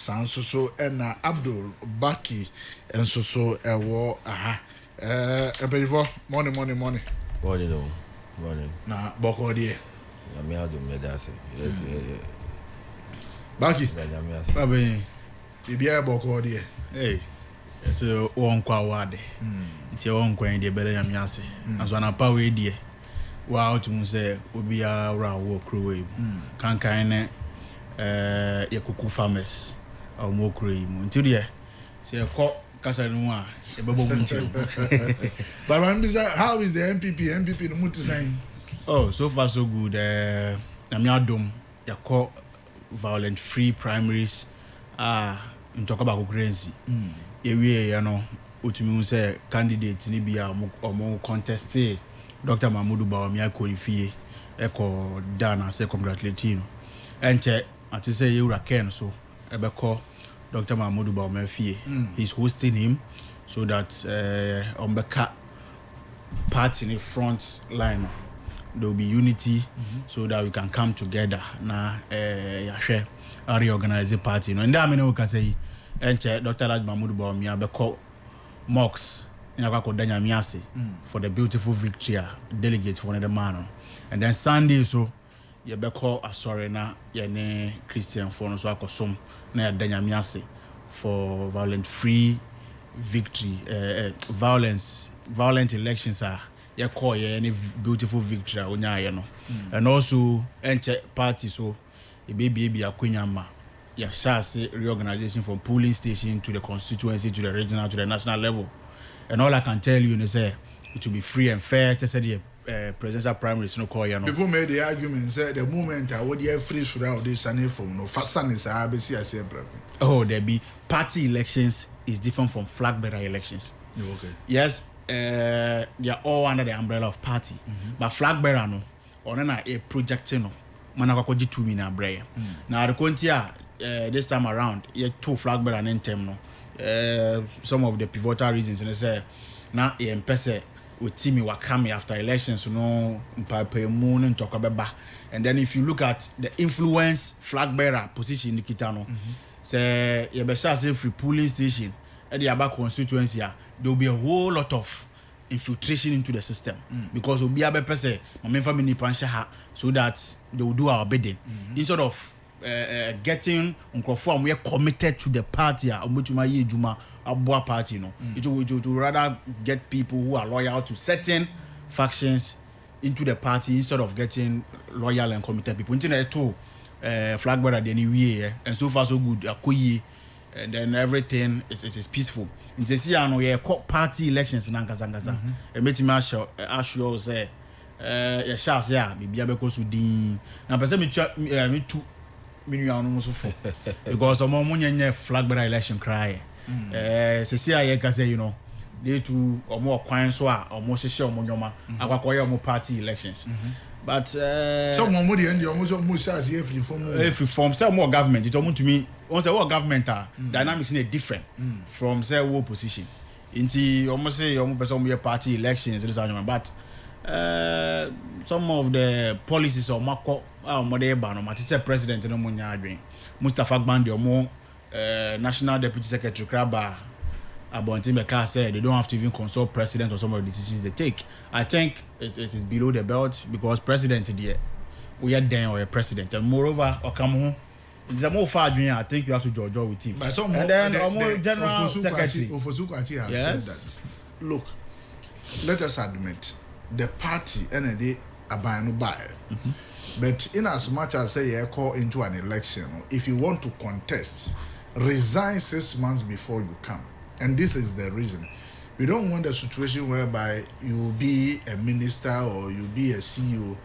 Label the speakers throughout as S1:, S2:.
S1: Sansoso and Abdul Baki and so ewo aha ebefo morning.
S2: Morning.
S1: Na boko die.
S2: Na me ado me dase.
S1: Baki.
S3: Babe.
S1: Bibia boko die.
S3: Hey. So won kwa wade. Nti won kwa die bele nyame ase. Aso na pa we die. Wa out mu say obi a ra wo kro we. Kankan ne yakuku farmers. Aw mo kro yi mu. Nti die say ko kasa no a e bebo mu nche.
S1: But how is the MPP no muti sign?
S3: Oh, so far so good. Nyame adom yakọ violent free primaries ntoka ba concurrency. Ewie ya no otumi say candidate ni bia omo contest Dr. Mahmoud Bawumia Akonifie eko dana say congratulate no. Enche ati say yewura ken so ebeko Dr. Mahmoud Bawumia fie. He's hosting him so that ombeka party in the front line there will be unity so that we can come together na yahwe reorganize the party no nda me no ka say enche Dr. Mahmoud Bawumia beko mocks in akwa danya miase for the beautiful victory delegate for the man and then Sunday so ye beko asore na ye ne Christian for no so akosom na danya miase for violent elections are ye call ye any beautiful victory onya ye no and also enche party so e be akwanya ma ya shase reorganization from polling station to the constituency to the regional to the national level. And all I can tell you is it will be free and fair. Just the presidential primaries no call you know.
S1: People made the argument say the moment I would hear free throughout this sunny from no fast sun is ABC I say problem.
S3: Oh, there be party elections is different from flag bearer elections.
S1: Okay.
S3: Yes, they are all under the umbrella of party. But flag bearer no or na a project no manakwa koji 2 million abraya. Now the kontia this time around ye two flag bearer and term no. Some of the pivotal reasons and say na empese with Timmy Wakame after elections no mpape moon and talk about and then if you look at the influence flag bearer position in the Kitano say you be say free polling station at the Aba constituency there will be a whole lot of infiltration into the system because we be able to say my family pansha so that they will do our bidding instead of getting unkrofo we are committed to the party omutuma ye juma aboa party no it will rather get people who are loyal to certain factions into the party instead of getting loyal and committed people into to flag bearer the anyway and so far so good akoyi and then everything is peaceful in this year no ye party elections na nkazangaza emetimi assure say ya chance ya bibia bekoso din na pese me tu million so for because omo munyenye flag bearer election cry sesi aye ka say you know they to omo kwan so a omo hyehyɛ omo nyoma akwakoye omo party elections but
S1: some mo dey end omo so mo say every
S3: form say more government it omo to me on say what government dynamics in a different from say what position inti omo say omo person omo party elections this but some of the policies of Mako Mode Bano, Matisse President no Munya Adwin, Mustafa Gbandi omo National Deputy Secretary Kraba Abonti Meka said they don't have to even consult president or some of the decisions they take. I think it's below the belt because president there we are then or a president and moreover Okamu it's a more far I think you have to judge with him.
S1: But some
S3: and then
S1: the
S3: General Secretary
S1: Ofosukwati has said that look, let us admit the party and the abanu buy. But in as much as say you call into an election, if you want to contest, resign 6 months before you come. And this is the reason. We don't want a situation whereby you be a minister or you be a CEO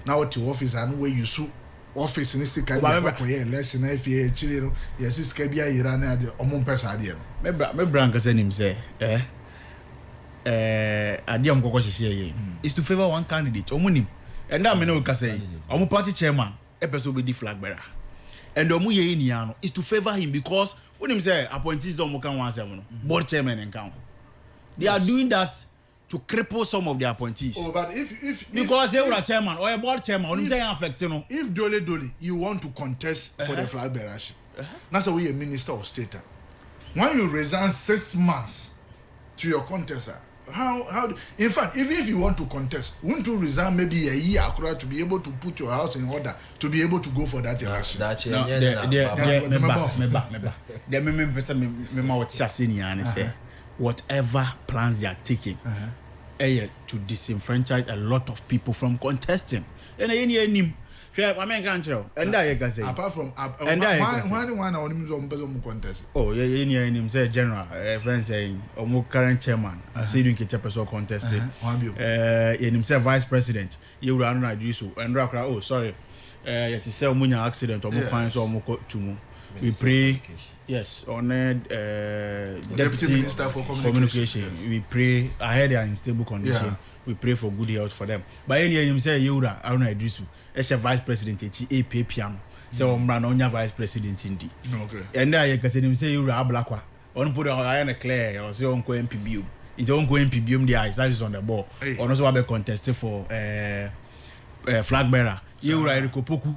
S1: now to office and where you sue office in this kind of election if you chile yes is kabia irana de omon pesa de no.
S3: Me branka say him say adiam kokko hye is to favor one candidate omunim and that me no ka say omu party chairman e person be di flag bearer and omu ye ni ano is to favor him because when him say appointees don't kan wan say no board chairman and count they are doing that to cripple some of the appointees.
S1: Oh, but if
S3: because they were a chairman or a board chairman, when say affect you know.
S1: If dole you want to contest for the flag bearership, That's why we a minister of state. When you resign 6 months to your contest, in fact, even if you want to contest, won't you resign maybe a year to be able to put your house in order to be able to go for that election?
S3: Whatever plans they are taking, to disenfranchise a lot of people from contesting. And
S1: apart from one on contest.
S3: Oh, yeah, say general, friend saying, current chairman, I see you can person contested. Say vice president, you run like this, and oh, sorry, yet is sell money accident or more fines or more to we pray. Yes, on Deputy
S1: Minister for Communication.
S3: Yes. We pray ahead they are in stable condition. Yeah. We pray for good health for them. But any him say Yura Aruna Idrisu, as a vice president, AP piano. So Omranonya vice president indeed.
S1: Okay.
S3: And I can say him say Yura Ablakwa. On put a iron clear or say Uncle MPBU. It don't go MPBU, the eyes on the ball. Or also have a contested for flag bearer. Yura Erikopoku.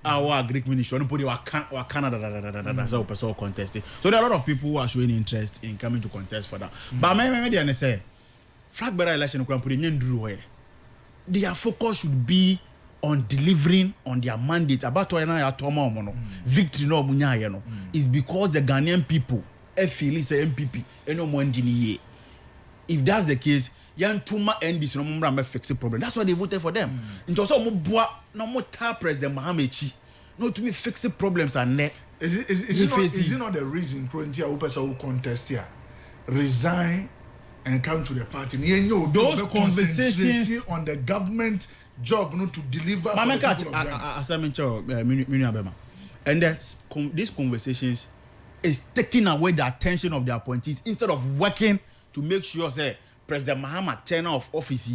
S3: Our Greek ministry, put your Canada, so person contesting. So there are a lot of people who are showing interest in coming to contest for that. But maybe say, flag bearer election, their focus should be on delivering on their mandate. About victory no munya is because the Ghanaian people feel is a MPP and no more engineer. If that's the case, Yantuma NDC no more fix the problem. That's why they voted for them. It also no more tap President Mohamed Chi. No to me fix the problems and net.
S1: Is it not the reason Krontia who contest here resign and come to the party?
S3: Those conversations
S1: on the government job not to deliver for the people of
S3: and these conversations is taking away the attention of the appointees instead of working to make sure say President Mahama tenure of office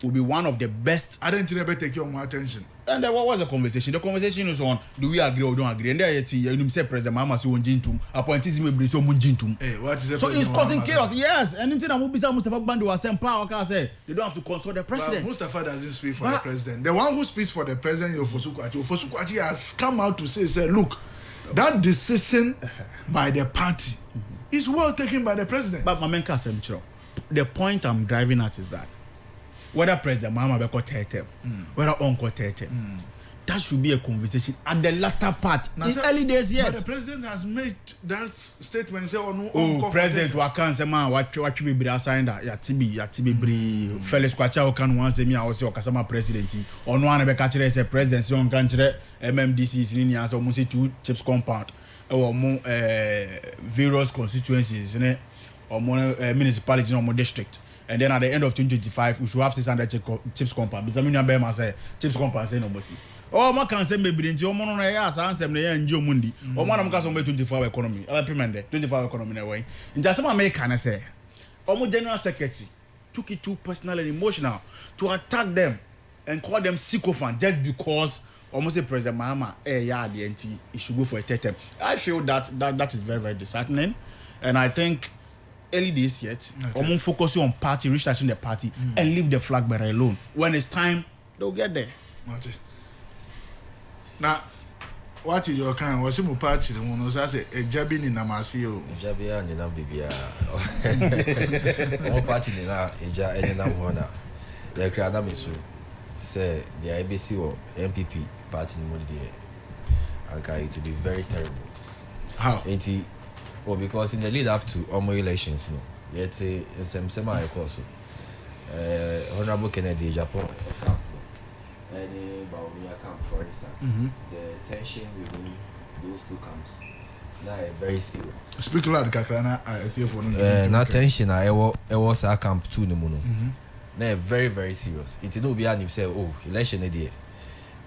S3: will be one of the best.
S1: I didn't ever take your more attention.
S3: And what was the conversation? The conversation is on do we agree or don't agree? And there you say President Mahama so won't appointees may be so munjintum.
S1: Hey, what is
S3: so it's causing chaos. Yes, and until I will be Mustafa Bandu was same power. Can say they don't have to consult the president.
S1: But Mustafa doesn't speak for the president. The one who speaks for the president is Ofosu-Kwakye has come out to say, look, that decision by the party is well taken by the president.
S3: But Mamenka said, the point I'm driving at is that whether President Mahama be tertem, whether Uncle tertem, that should be a conversation at the latter part.
S1: Now,
S3: in early days yet.
S1: But the president has made that statement. Say,
S3: President Wakan man, what you be assigned that Yatibi Bri, Felix Kwacha can once me, I was your Kasama president. On one of the catchers, a presidency on country, MMDCs in India, so almost 2 chips compound, or more various constituencies, or more municipalities or more district. And then at the end of 2025, we should have 600 chips compound. Because I mean, say chips compound say no mercy. Oh, my can say maybe into one on a yes, answer me and Joe Mundi. Or one of them can 24 economy. I recommend 25 economy in a way. In just some American, say, almost general secretary took it too personal and emotional to attack them and call them sycophant just because almost say President Mahama, the NT, he should go for a term. I feel that is very, very disheartening. And I think early days yet, okay. Focusing on party, researching the party, and leave the flag bearer alone. When it's time, they'll get there.
S1: Now, what is your kind? What's your party? The one who says a jabbing in Namasio.
S2: Jabia and Nambibia. One party in a Namona. The Kranamisu say the IBC or MPP party in Modi. Okay, to be very terrible.
S1: How?
S2: Well, because in the lead up to Omo elections, yet in some semi course, Honorable Kennedy, Japan, and Baumia camp, for instance, the tension within those two camps now very serious.
S1: Speak loud, Kakrana.
S2: Not tension, I was a camp too, now very, very serious. It will be an if say, oh, election idea,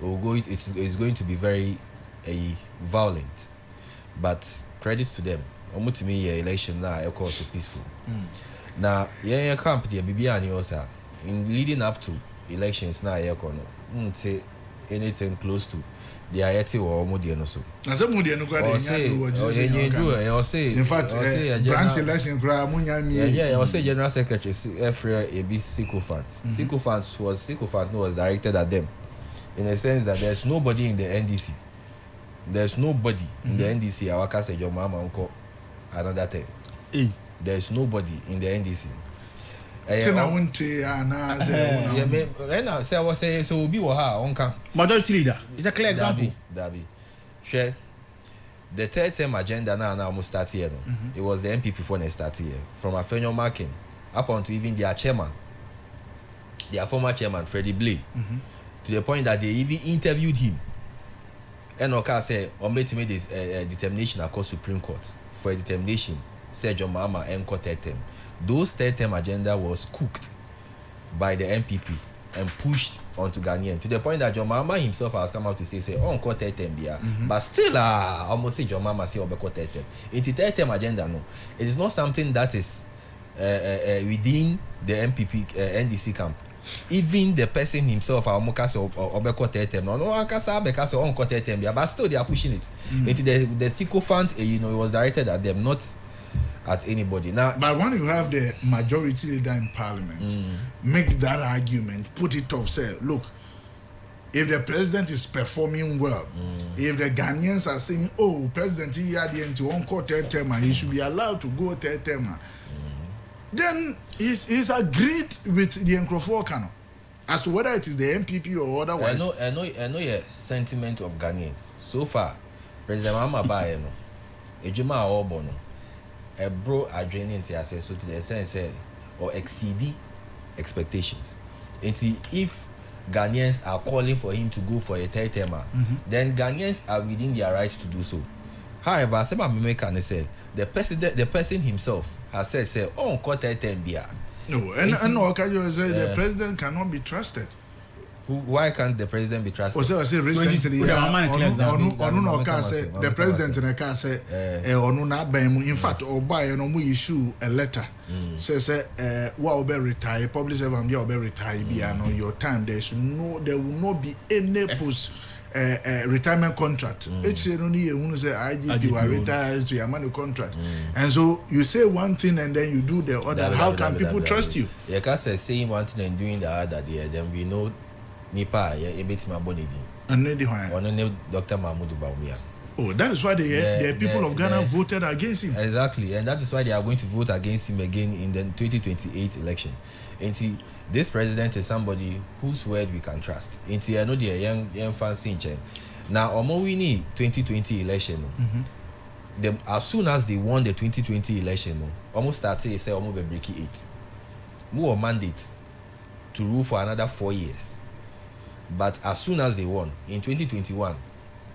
S2: it's going to be very violent, but credit to them. Almost me election now, of course, peaceful. Now, yeah, camp the Bibiani also in leading up to elections now, say anything close to the Ayati or Modiano. So,
S1: in fact, branch election,
S2: I say General Secretary Efra AB Sycophant was directed at them in a sense that there's nobody in the NDC there's nobody in the NDC awaka say your mama uncle another time. There's nobody in the NDC.
S1: Tina wunti ana say
S2: yeah me na say I was say so obi wo ha onka
S3: majority leader. It's a clear example.
S2: Dabi. Share the third term agenda now almost start here. No? It was the MPP for next start here. From Afenyo Markin up onto even their chairman, their former chairman, Freddie Blay, to the point that they even interviewed him. And Oka said, Ometi made this determination across Supreme Court for a determination, said John Mahama and third term. Those third term agenda was cooked by the MPP and pushed onto Ghanaian to the point that John Mahama himself has come out to say on third term but still almost say John Mahama say obeko third term. In the third term agenda, no, it is not something that is within the MPP NDC camp. Even the person himself Amoka say obeko third term, no akasa abeka say on third term, but still they are pushing it. Into the sycophant, it was directed at them, not at anybody. Now,
S1: but when you have the majority leader in parliament, make that argument, put it off, say, look, if the president is performing well, if the Ghanaians are saying, oh, President into encore third term, he should be allowed to go third term, then he's agreed with the Nkrofo as to whether it is the MPP or otherwise.
S2: I know your sentiment of Ghanaians. So far, President Mahama Baye no, Ejuma Obo no, a bro are draining to access so to the sense or exceed expectations. And if Ghanaians are calling for him to go for a third term, then Ghanaians are within their rights to do so. However, Sema Mimeka said the person himself has said, oh, third term beer.
S1: No, and Okajo said the president cannot be trusted.
S2: Why can't the president be trusted?
S1: I say recently, the president in a car said, in fact, Oba no issue a letter says, "Well, be retire, public servant, be retire, your time. There will not be any post retirement contract. Each year only you say IGP will retire to your money contract, and so you say one thing and then you do the other. How can people trust you?
S2: You can't say saying one thing and doing the other. Then we know. Nipa ebetima bonedi
S1: anedi hwan
S2: onene Dr. Mahmoud Bawumia.
S1: Oh, that is why the people of Ghana voted against him.
S2: Exactly, and that is why they are going to vote against him again in the 2028 election. And see, this president is somebody whose word we can trust. And see, I know the young fancy in now omo we need 2020 election. As soon as they won the 2020 election, almost started say almost be breaking 8. More mandate to rule for another 4 years. But as soon as they won in 2021,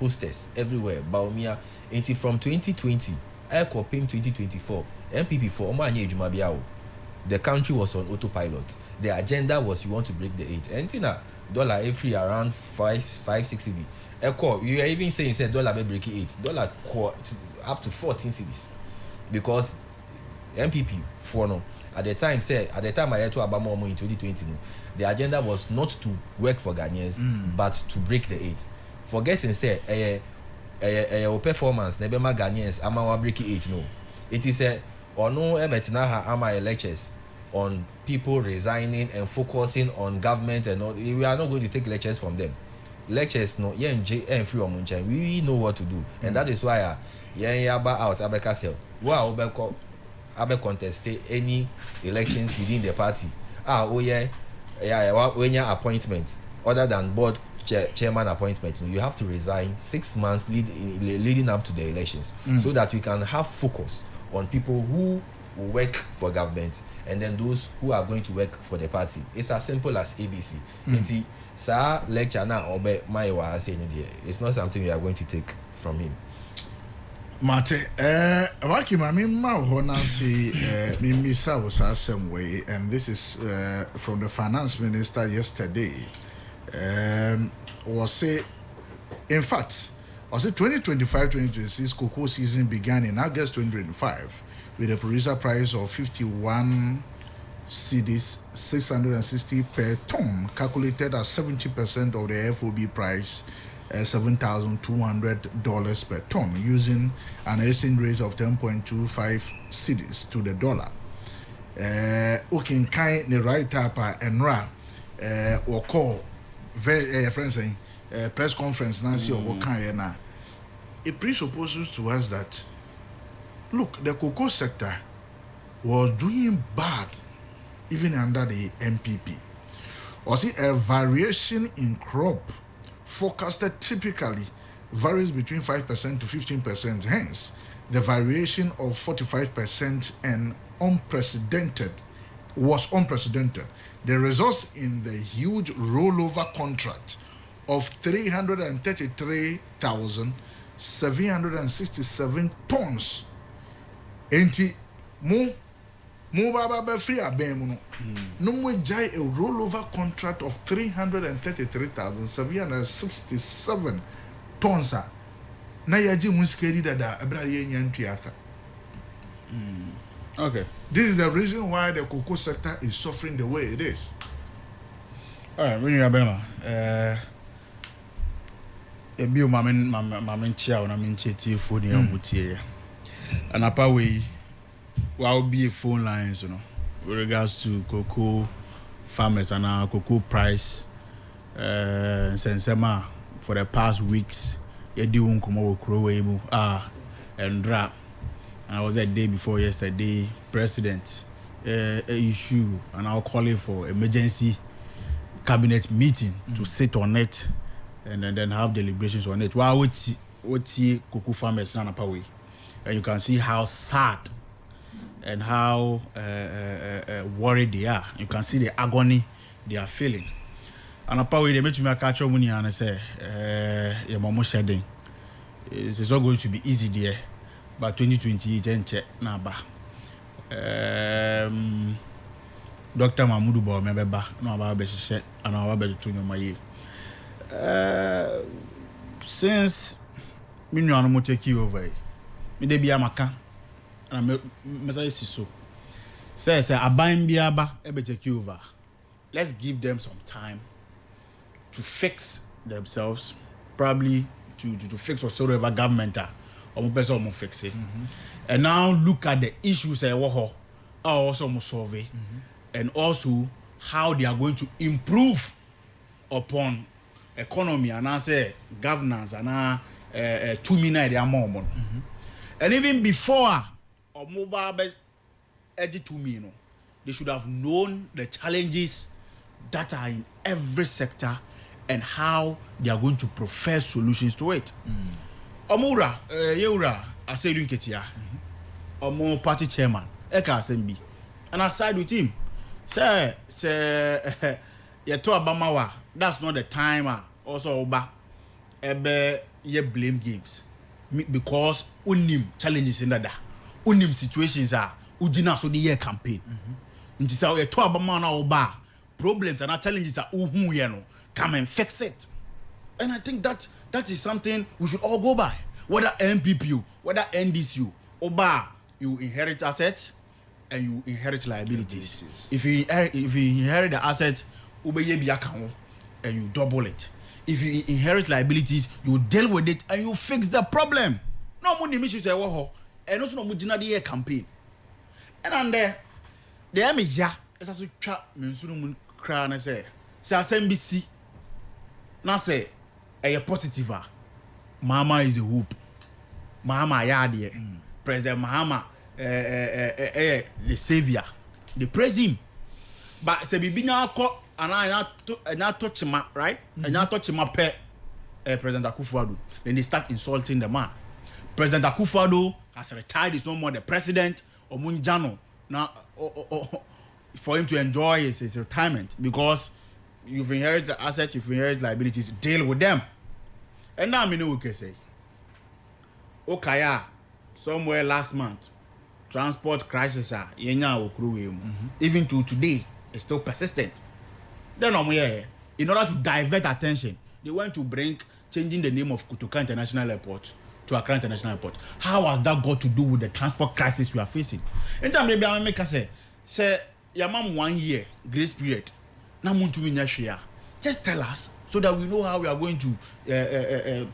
S2: posters everywhere, Bawumia, until from 2020, Airco Pim 2024, MPP for Omanye Jumabiao, the country was on autopilot. The agenda was you want to break the 8. And Tina, dollar every around 5-6 cedi. Airco, you are even saying said dollar be breaking 8, dollar up to 14 cedis, because MPP for no. At the time I had to Abamomo in 2020, the agenda was not to work for Ghanaians, but to break the 8. Forgetting say a performance never ma Ghanaians ama break 8 no. It is a or no ebetina ama lectures on people resigning and focusing on government and all. We are not going to take lectures from them. Lectures no and free on Munchan. We know what to do, and that is why yaba out abeka sell. Wow, abe contest any elections within the party. When your appointments other than board chairman appointment, you have to resign 6 months leading up to the elections, so that we can have focus on people who will work for government and then those who are going to work for the party. It's as simple as ABC. Sir lecture now obe my saying it's not something we are going to take from him.
S1: Mate, Waki Mami Mahonasi Mimisa was the same way, and this is from the finance minister yesterday. Was say, in fact, was it 2025-2026 cocoa season began in August 2025 with a producer price of 51 cedis 660 per ton, calculated as 70% of the FOB price. $7,200 per ton, using an exchange rate of 10.25 cedis to the dollar. Okay, kind the right up and or call friends press conference Nancy or Wakayana it presupposes to us that, look, the cocoa sector was doing bad even under the MPP. Or see, a variation in crop forecasted typically varies between 5% to 15%. Hence, the variation of 45% and was unprecedented. The results in the huge rollover contract of 333,767 tons. Enti mo baba free abem no mo jai a rollover contract of 333,767 tons na yaji muskeri dada abra ye nyantuaka.
S3: Okay.
S1: This is the reason why the cocoa sector is suffering the way it is.
S3: All right, when you abema ebi o mamen chia o na men tie phone ya mutie and apa we will be a phone lines, you know, with regards to cocoa farmers and our cocoa price. Sensema for the past weeks, you do unkomo krowemu and drop. And I was there day before yesterday. President issue and I'll call it for emergency cabinet meeting to sit on it and then have deliberations on it. While what cocoa farmers and apa way, and you can see how sad and how worried they are. You can see the agony they are feeling. And apparently they make me catch money and say, your mama shedding. It's not going to be easy there. But 2020 then check na ba. Dr. Mahmoud Bo member no about be she and about be to my year. Since me no no take you over. Me dey bia maka. And me say so. Say aban biaba e be take over. Let's give them some time to fix themselves, probably to fix whatsoever government are or person fix it. And now look at the issues also solve it, and also how they are going to improve upon economy and I say governance and 2 million more. And even before or mobile edge to me, they should have known the challenges that are in every sector and how they are going to profess solutions to it. Omura, Yeura, I say doing Ketia, Omo party chairman, Eka Assembly, and I side with him. Say, Yeto Abamawa, that's not the time. Also, Oba, Ebe, ye blame games because unim challenges in that, unim situations are ujina so the year campaign. Nti say Yeto Abamawa na Oba. Problems and our challenges are come and fix it. And I think that is something we should all go by. Whether MPPU, whether NDCU, Oba, you inherit assets and you inherit liabilities. If you inherit the assets, and you double it. If you inherit liabilities, you deal with it and you fix the problem. No money missions and also no mujina the campaign. And there am ya. As we trap Mensurum crown and say SMBC now say a positive. Mama is a hoop. Mama Yadi, President Mahama, the savior. They praise him. But say be now caught and I touch him, right? And I touch him up President Akufo-Addo. Then they start insulting the man. President Akufo-Addo has retired, is no more the president or Munjano. Now for him to enjoy his retirement because you've inherited the assets, you've inherited liabilities, deal with them. And now I know we can say, Okaya, somewhere last month, transport crisis even to today, it's still persistent. Then in order to divert attention, they want to bring changing the name of Kotoka International Airport to Accra International Airport. How has that got to do with the transport crisis we are facing? In time, maybe I make say, Yamam 1 year grace period. Just tell us so that we know how we are going to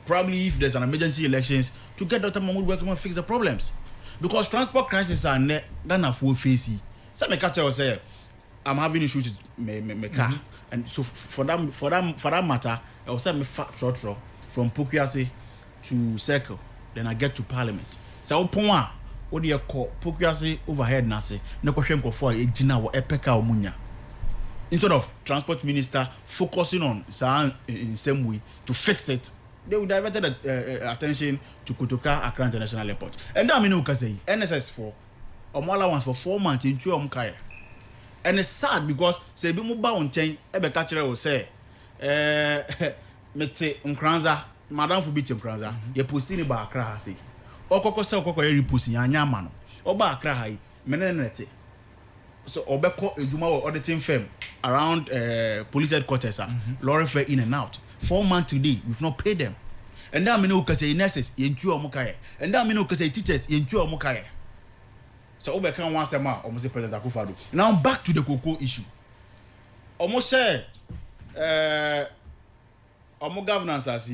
S3: probably if there's an emergency elections to get Dr. Mahmoud working and fix the problems. Because transport crisis are not full facey. So my catcher will say, I'm having issues with my car. And so for that matter, I was saying short from Pukiase to Circle. then I get to parliament. So opon what do you call procuracy overhead na say na ko hwe nkofo a ejina wo epeka omunya. Instead of transport minister focusing on in some way to fix it, they would diverted attention to Kotoka Accra International Airport. And that mean we say NSS for allowance for 4 months in 2 kaya. And it's sad because say bi mo ba on chain e be ka kire wo say mete Nkranza madam for biti Nkranza ye posting ba Accra ha say okoko say okoko ye reposting anya ma no oba Accra ha yi menenete so obeko ejuma wo auditing firm around police headquarters lorry fare in and out 4 months today we've not paid them. And that mean we say nurses yentu omukaye and that mean we say teachers yentu omukaye. So we can once a month almost President Akufo-Addo. Now back to the cocoa issue. Almost say almost governance as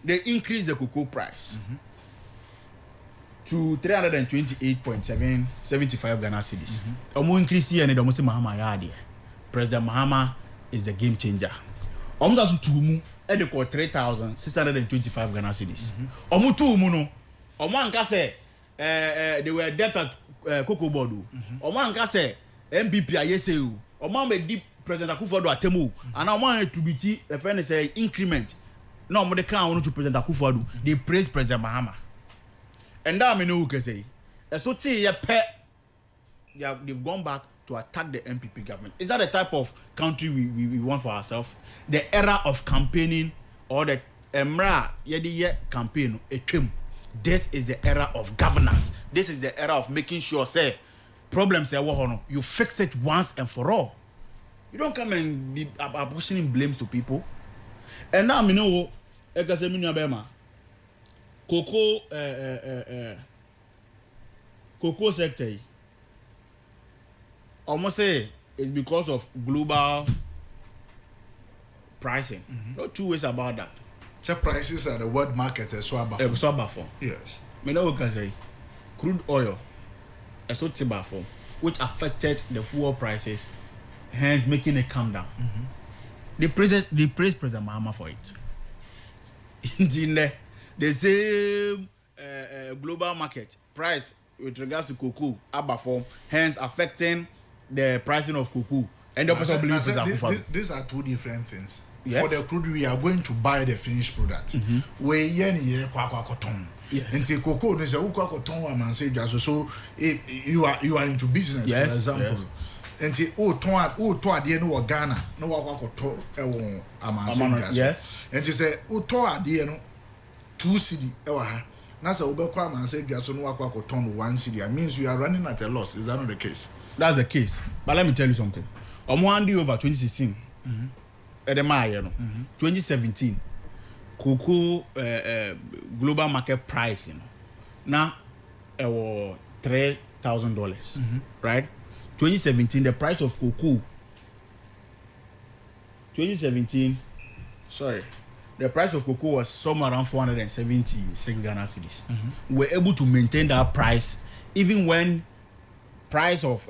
S3: they increase the cocoa price to 328.75 Ghana cedis. Almost increase here and almost Mahama yadi. President Mahama is the game changer. Almost as to at the 3,625 Ghana cedis. Almost two no. Almost can say they were debt at Cocoa Board. Oman ka say MPP ayese o. Oman be deep President Akufo-Addo atemu. And oman to be a friend say increment. No mo de kan wonu to President Akufo-Addo. They praise President Mahama. And that me know we can say. So they've gone back to attack the MPP government. Is that the type of country we want for ourselves? The era of campaigning or the emra yedi campaign etwem. This is the era of governance. This is the era of making sure, say, problems you fix it once and for all. You don't come and be apportioning blames to people. And now, I know, cocoa sector, almost say it's because of global pricing. No two ways about that.
S1: Check prices at the world market as well.
S3: Yes. Me know we can say crude oil as so form, which affected the fuel prices, hence making it come down. They praise President Mahama for it. In the same global market price with regards to cocoa form, hence affecting the pricing of cocoa. And the person believes
S1: these are two different things.
S3: Yes.
S1: For the crude, we are going to buy the finished product. We yen kwa cotton. Until cocoa, they say cotton. Man say just so you are into business.
S3: Yes,
S1: for example. Until to adie no Ghana no cotton amanse.
S3: Yes.
S1: And they say to adie no 2 cedi ewa ha. Na say obekwa amanse just no cotton 1 cedi. It means you are running at a loss. Is that not the case?
S3: That's the case. But let me tell you something. Hand over 2016. 2017 cocoa global market price now $3,000 right. 2017 the price of cocoa the price of cocoa was somewhere around 476 Ghana cedis. We're able to maintain that price even when price of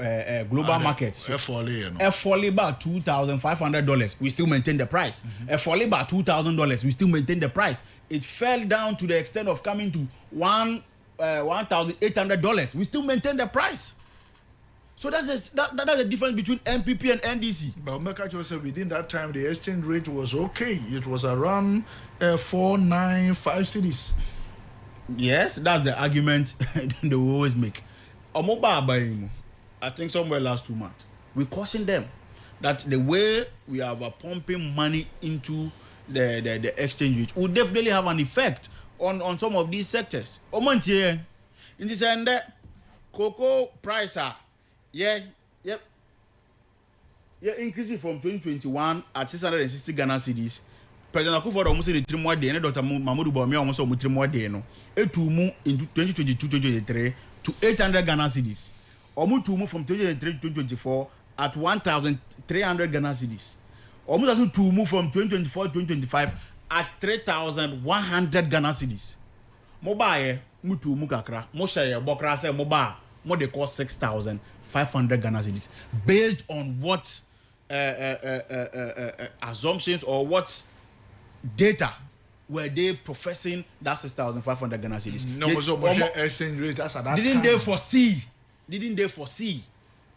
S3: global markets
S1: fall
S3: about $2,500. We still maintain the price. Fall about $2,000. We still maintain the price. It fell down to the extent of coming to $1,800. We still maintain the price. So that's the difference between MPP and NDC.
S1: But Mekacho said within that time the exchange rate was okay. It was around 495 cedis.
S3: Yes, that's the argument they will always make. I think somewhere last 2 months, we cautioned them that the way we are pumping money into the exchange rate will definitely have an effect on some of these sectors. In this end, cocoa price increasing from 2021 at 660 Ghana cedis. President Akufo-Addo almost in 3 more days, Dr. Mahmoud Bawumia almost 3 more days. It to move into 2022-2023 to 800 Ghana cedis. Almost to move from 2023 to 2024 at 1,300 Ghana cedis. Almost also to move from 2024 to 2025 at 3,100 Ghana cedis. Mobile mutu mukakra mo share bokra say mobile mo they cost 6,500 Ghana cedis based on what assumptions or what data were they professing that 6,500 Ghana cedis?
S1: No, exchange rate as at that
S3: Didn't
S1: time.
S3: they foresee? Didn't they foresee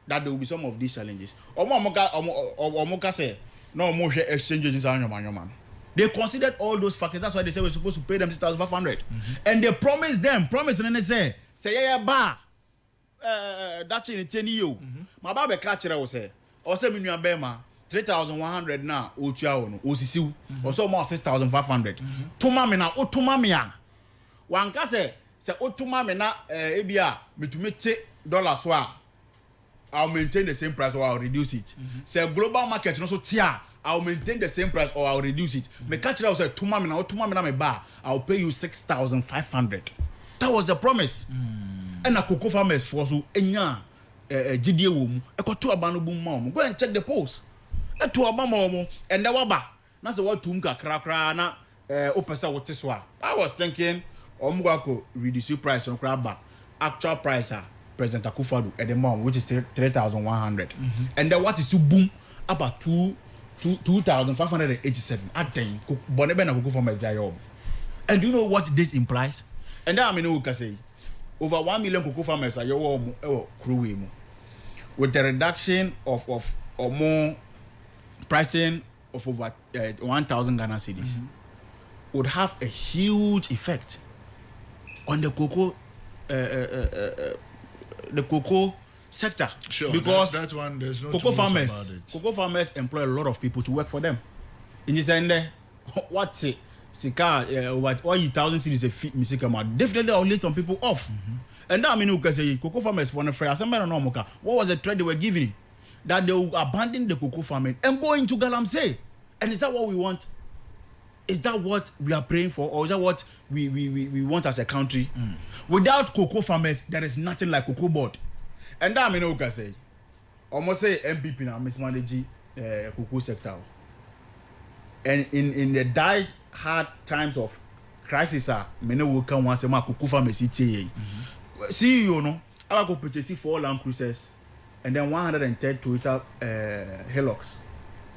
S3: that there will be some of these challenges? Omoka say no more exchange rates man. They considered all those factors. That's why they said we're supposed to pay them 6,500, and they promised and then they say yeah ba that's in 10 years. My baba catch it. I say me nua bema 3,100 na otua wono osisiw also more 6,500 tuma me na otuma me a wanka se otuma me na ebia metumete dollar so a I'll maintain the same price or I'll reduce it. Say global market no so tia I'll maintain the same price or I'll reduce it. Me catch it out say tuma me na me ba I'll pay you 6,500. That was the promise. And a cocoa farmers for so enya GDA wom ekoto abano bum mom go and check the post. Eto abama mom and da waba na say what tum kakra na opesa wote so a I was thinking omugwa ko reduce price on crab actual price President Akufo-Addo at the moment, which is 3,100, and then what is to boom about 2,587 at then Boneben and Cocoa farmers there. And do you know what this implies? And then I mean we can say over 1 million cocoa farmers are your crew with the reduction of or more pricing of over 1,000 Ghana cedis would have a huge effect on the cocoa. The cocoa sector,
S1: sure,
S3: because
S1: that one there's no
S3: cocoa farmers employ a lot of people to work for them. In this end, what say sika what 1,000 cities a fit misika definitely I'll lay some people off. And that I mean we can say cocoa farmers for the free. What was the threat they were giving? That they will abandon the cocoa farming and go into Galamsey. And is that what we want? Is that what we are praying for, or is that what we want as a country? Without cocoa farmers, there is nothing like cocoa board. And that I mean, okay, say, almost say MPP now mismanage cocoa sector. And in the hard times of crisis, many will come once a month cocoa farmers see you know, I go purchase 4 Land Cruisers and then 110 Toyota Hilux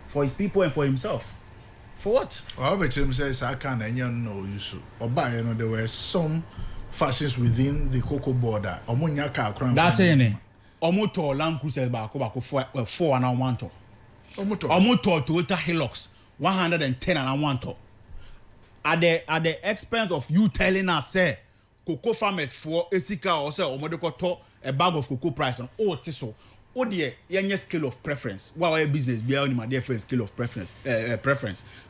S3: for his people and for himself. For what?
S1: Well, but him says I can't know you so. Or by you know there were some fashions within the cocoa border. Omunya car crown.
S3: That's it. Omoto Land Cruiser bako 4 and 1 to. Omoto Toyota Hilux 110 and 1 to. At the expense of you telling us say cocoa farmers for esika or say omodeko to a bag of cocoa price on tiso. Oh dear, your scale of preference. What our business be on my different scale of preference.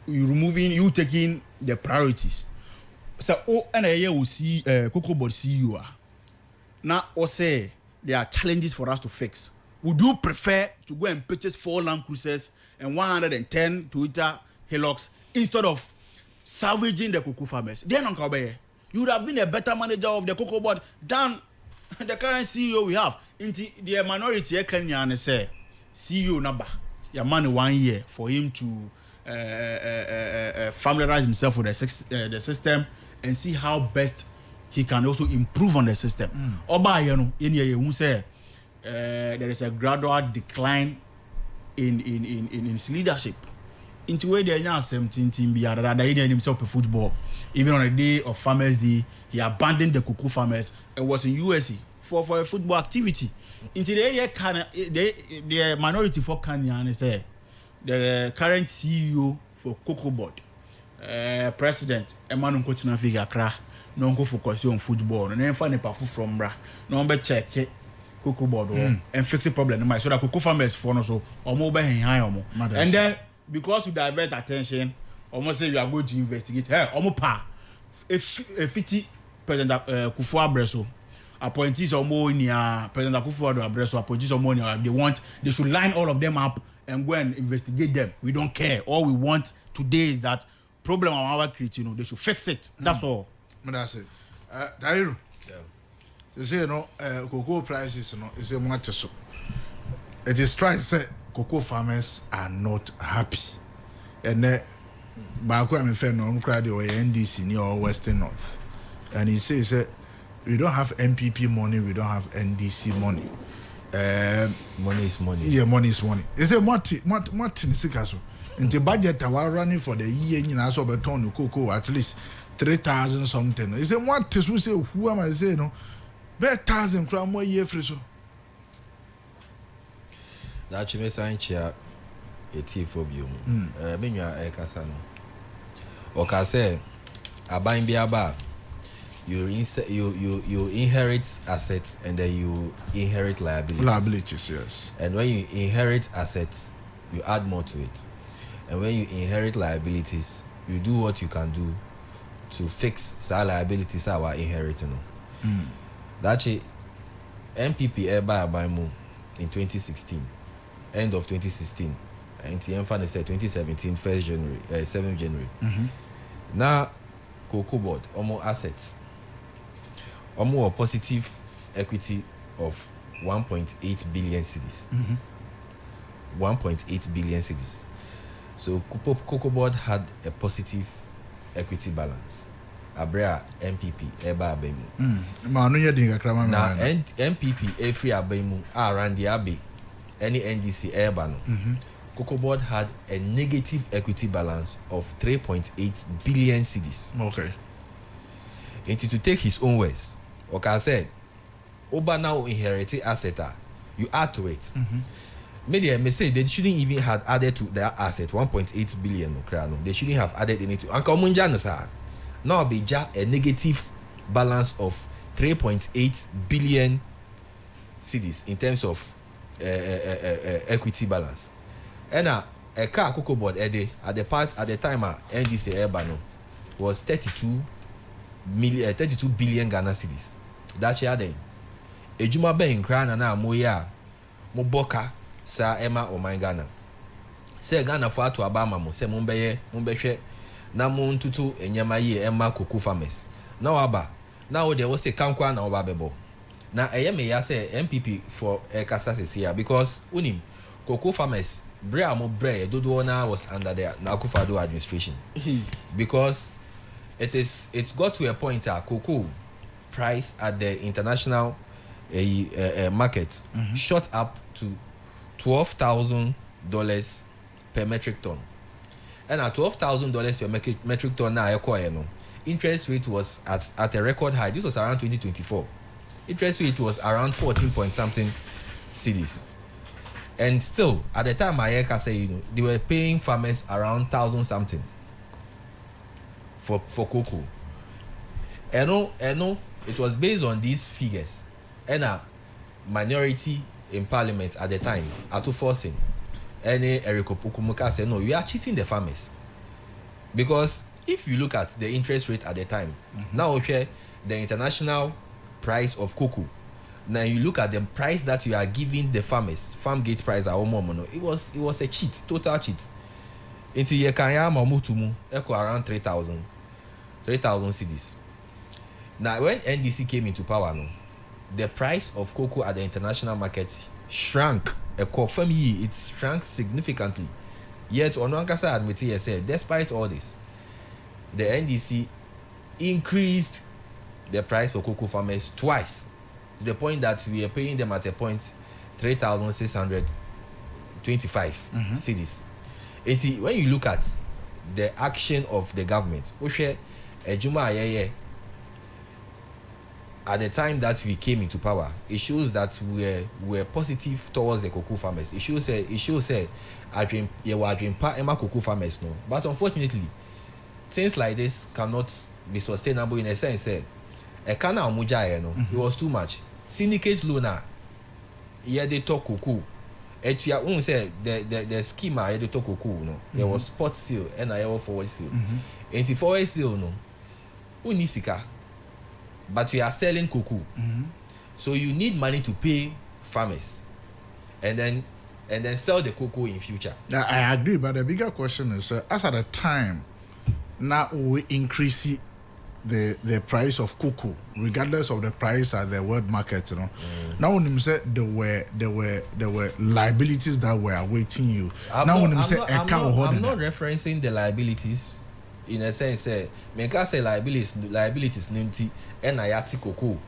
S3: You taking the priorities. So and a year we see cocoa board CEO. Now or say there are challenges for us to fix. Would you prefer to go and purchase 4 Land Cruisers and 110 Toyota Hilux instead of salvaging the cocoa farmers? Then on Kabe, you would have been a better manager of the cocoa board than the current CEO we have. Into the minority Kenya say CEO number your money 1 year for him to familiarize himself with the system and see how best he can also improve on the system. Oba you know in here say there is a gradual decline in his leadership. Into where they are 17 be that himself a football. Even on the day of Farmers Day, he abandoned the cocoa farmers and was in USA for a football activity. Into the area the minority for Kenya and say the current CEO for Cocoa Board, President Emmanuel Kotina Figakra, no go focus on football, and then find a pafu from bra, no be check Cocoa Board and fix the problem. So that cocoa farmers for no so or mobile and then because you divert attention, almost say you are going to investigate. Hey, omopa a 50 President Kufuor appointees or more near President Akufo-Addo Abreso appointees or more near they should line all of them up and go and investigate them. We don't care. All we want today is that problem on our creating, they should fix it. That's all.
S1: That's it. Dairu. They say cocoa prices is a matter so. It is trying to say cocoa farmers are not happy. And back when I'm fair no crowd or NDC near Western North. And he says we don't have MPP money, we don't have NDC money.
S2: Money is money.
S1: Yeah, money is money. He said what in Sikaso. Nti budget are running for the year nyina so beton cocoa at least 3,000 something. He say what this we say who am I say no? Be 1,000 crown more year free so.
S2: That chime sanchia eti phobia mu. Menwa e kasa no. O ka say aban bi aba you inherit assets and then you inherit liabilities.
S1: Liabilities, yes.
S2: And when you inherit assets, you add more to it. And when you inherit liabilities, you do what you can do to fix some liabilities that were inheriting. That's it. MPP by mu in 2016, end of 2016, and the said 2017, 1st January, 7th January. Now, Cocoa Board, almost assets, almost a positive equity of 1.8 billion cedis. 1.8 billion cedis. So Cocoa Board had a positive equity balance. Abrea MPP eba abemu.
S1: Manu ye dinga krama me.
S2: Na MPP every abemu around the abe any NDC eba no. Cocoa Board had a negative equity balance of 3.8 billion cedis.
S1: Okay.
S2: And to take his own words, okay, said, Oba now inherited asset, you add to it. Media may say they shouldn't even have added to their asset 1.8 billion. They shouldn't have added anything. Uncle Munjana now be a negative balance of 3.8 billion cedis in terms of equity balance. And a car Cocoa Board at the time NDC Urbano was 32 billion Ghana cedis. That's then. Ejuma Ben Krana na moya moboka sa Emma o my Ghana. Say Ghana for to Abama mo say mumbehwe na muntutu enyama ye Emma Cocoa farmers. Now aba now there was a kankwa na oba bebo. Na eyeme ya say MPP for kasa here because unim cocoa farmers Brea mo Brea Dodona was under the Akufo-Addo administration. Because it's got to a point cocoa price at the international market shot up to $12,000 per metric ton. And at $12,000 per metric ton now interest rate was at a record high. This was around 2024. Interest rate was around 14 point something cedis. And still, at the time, I say, they were paying farmers around 1,000 something for cocoa. And no, it was based on these figures. And a minority in parliament at the time, Atu forcing, any Eriko Pukumuka said, no, you are cheating the farmers. Because if you look at the interest rate at the time, now the international price of cocoa. Now you look at the price that you are giving the farmers, farm gate price it was a cheat, total cheat. Into ye kanya mamutumu echo around 3,000 cedis. Now when NDC came into power, the price of cocoa at the international market shrank. It shrank significantly. Yet Ononkasa admitted, said, despite all this, the NDC increased the price for cocoa farmers twice. To the point that we are paying them at a point 3,625 cedis. When you look at the action of the government, at the time that we came into power, it shows that we were positive towards the cocoa farmers. It shows cocoa farmers no. But unfortunately, things like this cannot be sustainable in a sense. It was too much. Syndicate loan they talk cocoa. The schema they talk cocoa there was spot sale and I have forward sale. And the forward sale unisika, but we are selling cocoa. So you need money to pay farmers and then sell the cocoa in future.
S1: I agree, but the bigger question is as at the time now we increase the price of cocoa regardless of the price at the world market, Now when you say there were liabilities that were awaiting you.
S2: I'm not referencing the liabilities in a sense. Me can say liabilities nimti and ayati cocoa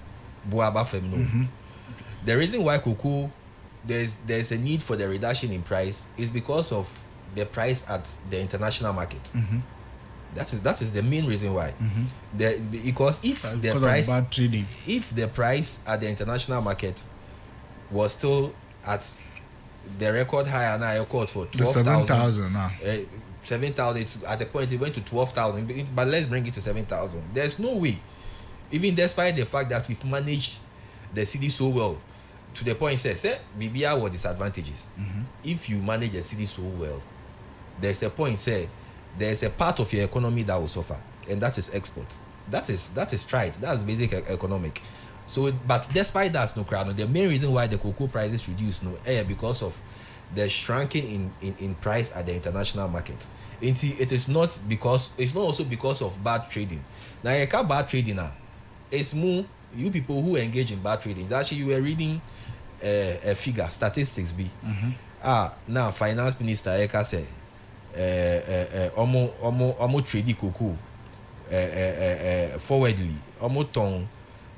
S2: buaba femno. The reason why cocoa there's a need for the reduction in price is because of the price at the international market.
S3: Mm-hmm.
S2: That is the main reason why. Because if the
S3: Because
S2: price,
S3: of bad trading.
S2: if the price at the international market was still at the record high, and I record for
S1: The
S2: 12,000,
S1: 7,000 now.
S2: 7,000, at the point it went to 12,000, but let's bring it to 7,000. There's no way, even despite the fact that we've managed the city so well, to the point says, BBR what disadvantages. If you manage the city so well, there's a point say there's a part of your economy that will suffer, and that is export. That is right. That's basic economic. So, but despite that, no crowd. The main reason why the cocoa prices reduced, because of the shrinking in price at the international market. It is not because, it's not also because of bad trading. Now, you can't bad trading now. It's more you people who engage in bad trading. Actually, you were reading a figure, statistics be. Now finance minister Eka say omo trade cocoa forwardly omo ton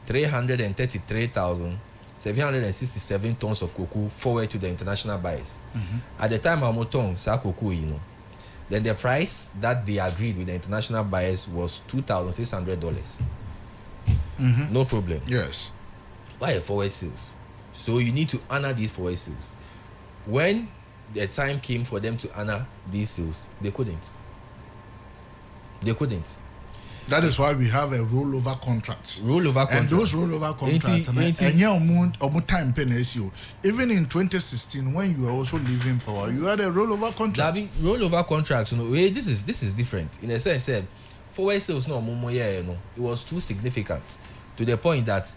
S2: 333,767 tons of cocoa forward to the international buyers. At the time omo ton sa cocoa, then the price that they agreed with the international buyers was $2,600. No problem.
S1: Yes.
S2: Why a forward sales? So you need to honor these forward sales. When the time came for them to honor these sales, they couldn't.
S1: That is why we have a rollover contract. And those rollover contracts, and time pen issue. Even in 2016, when you were also leaving power, you had a rollover contract.
S2: Rollover contracts, this is different. In a sense, said forward sales it was too significant to the point that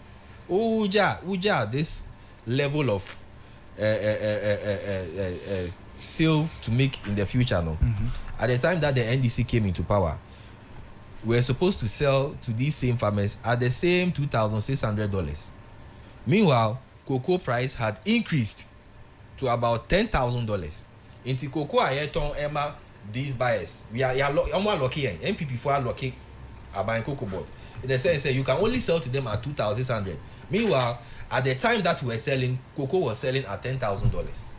S2: this level of sale to make in the future at the time that the NDC came into power, we were supposed to sell to these same farmers at the same $2,600. Meanwhile, cocoa price had increased to about $10,000. Into cocoa ayeton Emma, these buyers, we are lucky, MPP for lucky buying cocoa board. In the sense that you can only sell to them at $2,600. Meanwhile, at the time that we were selling, cocoa was selling at $10,000.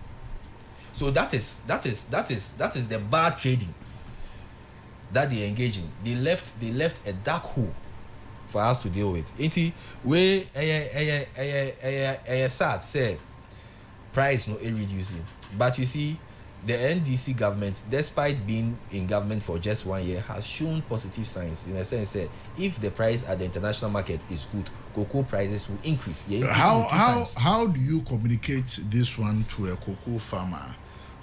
S2: So that is the bad trading that they engage in. They left a dark hole for us to deal with. Inti we sad say price no reducing. But you see, the NDC government, despite being in government for just 1 year, has shown positive signs in a sense that if the price at the international market is good, cocoa prices will increase.
S1: How do you communicate this one to a cocoa farmer?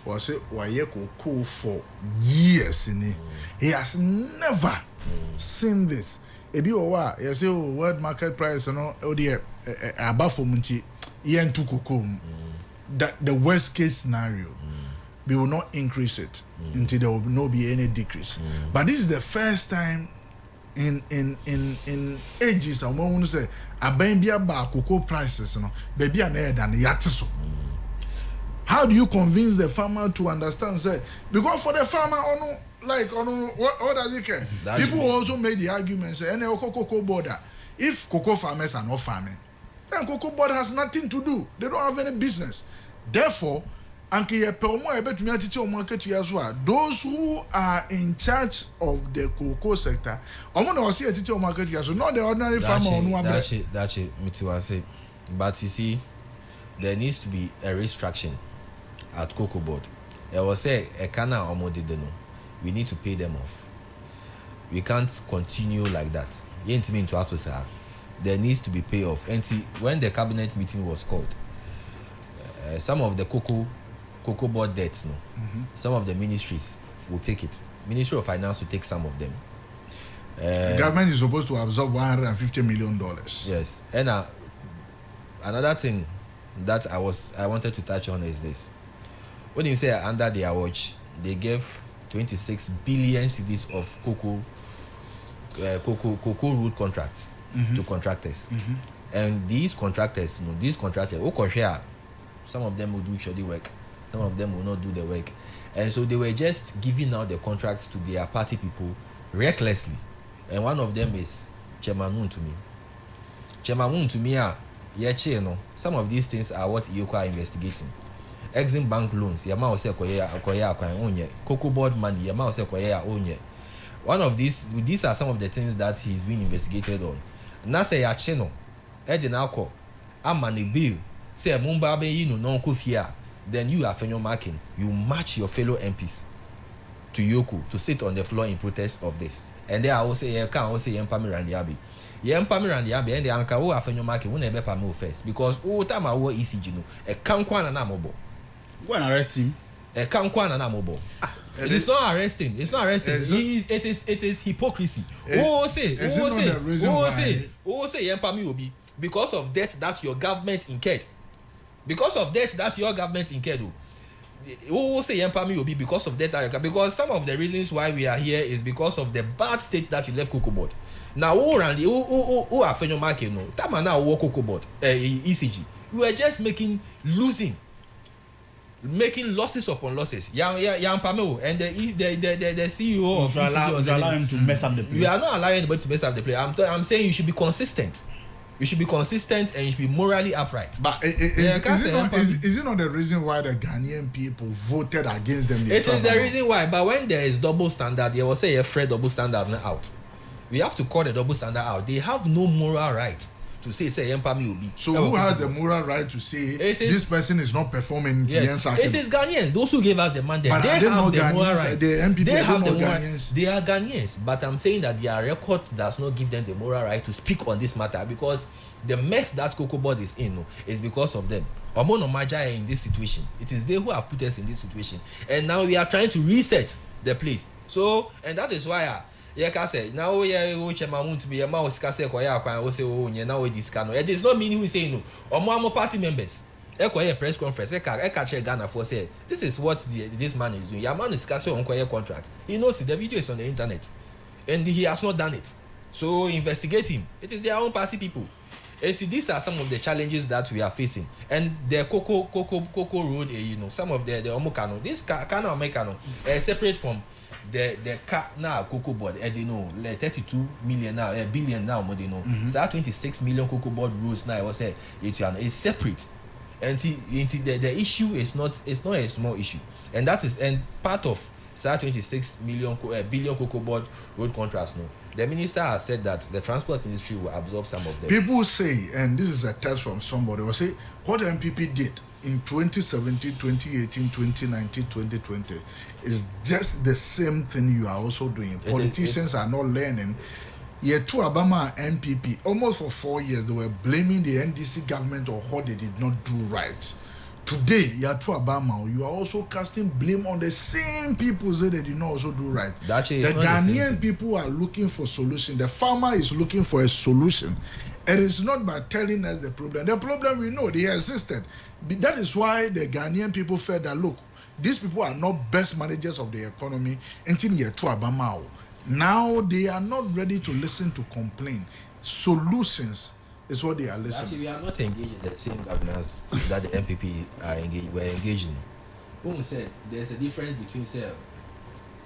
S1: Was it why cocoa for years in it? He has never seen this. Ebi owa, you say world market price, above for munti, yen to cocoa. That the worst case scenario. We will not increase it until there will not be any decrease. But this is the first time in ages, and when we say abambia ba cocoa prices, baby and than yatiso. How do you convince the farmer to understand? Say, because for the farmer, what does he care? People also made the argument say, any cocoa border, if cocoa farmers are not farming, then cocoa board has nothing to do. They don't have any business. Therefore, those who are in charge of the cocoa sector, not the ordinary farmer.
S2: That's it. But you see, there needs to be a restructuring at cocoa board. I will say, we need to pay them off. We can't continue like that. There needs to be payoff. And when the cabinet meeting was called, some of the cocoa board debts, some of the ministries will take it. Ministry of Finance will take some of them.
S1: The government is supposed to absorb $150 million.
S2: Yes, and another thing that I wanted to touch on is this: when you say under their watch, they gave 26 billion cedis of cocoa root contracts to contractors, and these contractors, some of them will do shoddy work. Some of them will not do the work. And so they were just giving out the contracts to their party people recklessly. And one of them is Chairman Moon to me. Chairman Moon to me, some of these things are what Iyoko are investigating. Exim Bank loans, Yama was a Koya, Cocoa Board money, Yama was a Koya, one of these are some of the things that he's been investigated on. Nasa ya cheno, Edinako, Amani Bill, say Mumbabe, non Kufia, then you are Fenyo marking, you match your fellow MPs to Yoku to sit on the floor in protest of this. And they are also Yempami Randiabi. Yempami Randiabi and the Anka who are Fenyo marking will never move first because time I war ECG no, a Kankwan and Amobo.
S3: Go and arrest him.
S2: A Kankwan and Amobo. It is not arresting. It's not arresting. It is hypocrisy. Say Yempami will be because of debt that your government incurred. Because of debt that your government incurred. Say Yempami will be because of debt because some of the reasons why we are here is because of the bad state that you left Cocoa Board. Now who are Fenyo Market no? Tama now work Cocoa Board ECG. We were just making losses upon losses. Yampameo and the CEO of
S3: ECG allow him to mess up the place.
S2: We are not allowing anybody to mess up the place. I'm saying you should be consistent. You should be consistent and you should be morally upright.
S1: But is it not the reason why the Ghanaian people voted against them?
S2: It is the reason why. But when there is double standard, they will say a Fred double standard out. We have to call the double standard out. They have no moral right to say Yempami will be.
S1: So who has the moral right to say this person is not performing?
S2: Yes, it is Ghanaians. Those who gave us the mandate.
S1: But
S2: they have the moral
S1: right.
S2: right.
S1: The MPP
S2: they have the
S1: Ghanaians.
S2: They are Ghanaians. But I'm saying that their record does not give them the moral right to speak on this matter because the mess that Cocoa Board is in is because of them. Omono Maja in this situation. It is they who have put us in this situation. And now we are trying to reset the place. So, and that is why say now to be a mouse now it does not mean who is saying no. Or party members. A press conference. Ghana for say this is what this man is doing. Your man is discussing on contract. He knows the video is on the internet, and he has not done it. So investigate him. It is their own party people. These are some of the challenges that we are facing. And the Cocoa Road, some of the Omokano, this Kano Omekano, separate from the car now Cocoa Board, 32 million now, a billion now, so 26 million Cocoa Board roads now, I was say it's separate. And the issue is not a small issue. And that is part of 26 billion Cocoa Board road contracts now. The minister has said that the transport ministry will absorb some of them.
S1: People say, and this is a test from somebody, will say what the MPP did in 2017, 2018, 2019, 2020 is just the same thing you are also doing. Politicians are not learning. Yet to Obama MPP, almost for 4 years, they were blaming the NDC government or what they did not do right. Today, Yatu Obama, you are also casting blame on the same people that they did not also do right. The Ghanaian people are looking for solution. The farmer is looking for a solution. It is not by telling us the problem. The problem we know, they existed. That is why the Ghanaian people felt that, look, these people are not best managers of the economy until Yatu Obama. Now they are not ready to listen to complain. Solutions is what they are listening.
S2: Actually, we are not engaged in the same governance that the MPP were engaged in. Who said there's a difference between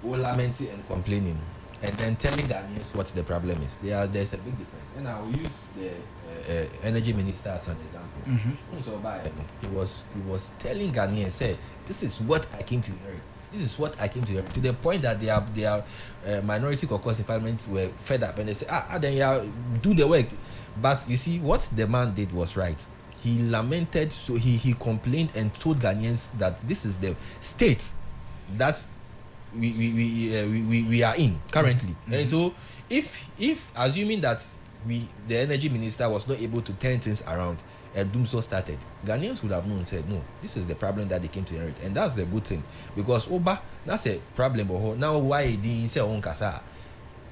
S2: lamenting and complaining, and then telling Ghanaians what the problem is. There's a big difference. And I will use the energy minister as an example. He was telling Ghanaians, say, this is what I came to inherit. This is what I came to hear. To the point that their minority caucus in parliament were fed up and they say, then do the work. But you see, what the man did was right. He lamented, so he complained and told Ghanaians that this is the state that we are in currently. Mm-hmm. And so, if assuming that the energy minister was not able to turn things around and doom so started, Ghanaians would have known and said, no, this is the problem that they came to inherit, and that's the good thing because that's a problem. But now why didn't say on Kasa?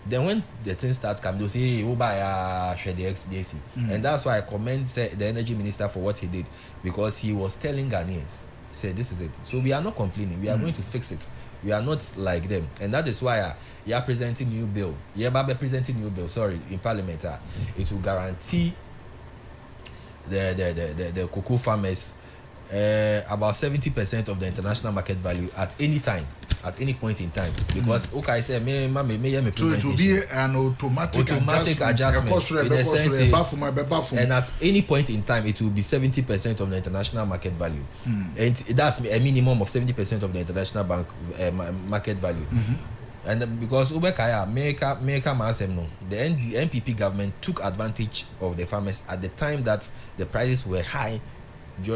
S2: Then when the thing starts coming, they'll say, hey, share the XDC. And that's why I commend the energy minister for what he did, because he was telling Ghanaians, say, this is it. So we are not complaining. We are going to fix it. We are not like them. And that is why you are presenting new bill. In Parliament. It will guarantee the cocoa farmers about 70% of the international market value at any time. at any point in time because okay say me
S1: so it will be an automatic adjustment
S2: in a sense and at any point in time it will be 70% of the international market value and that's a minimum of 70% of the international bank market value and because Ubekaya make no the NPP government took advantage of the farmers at the time that the prices were high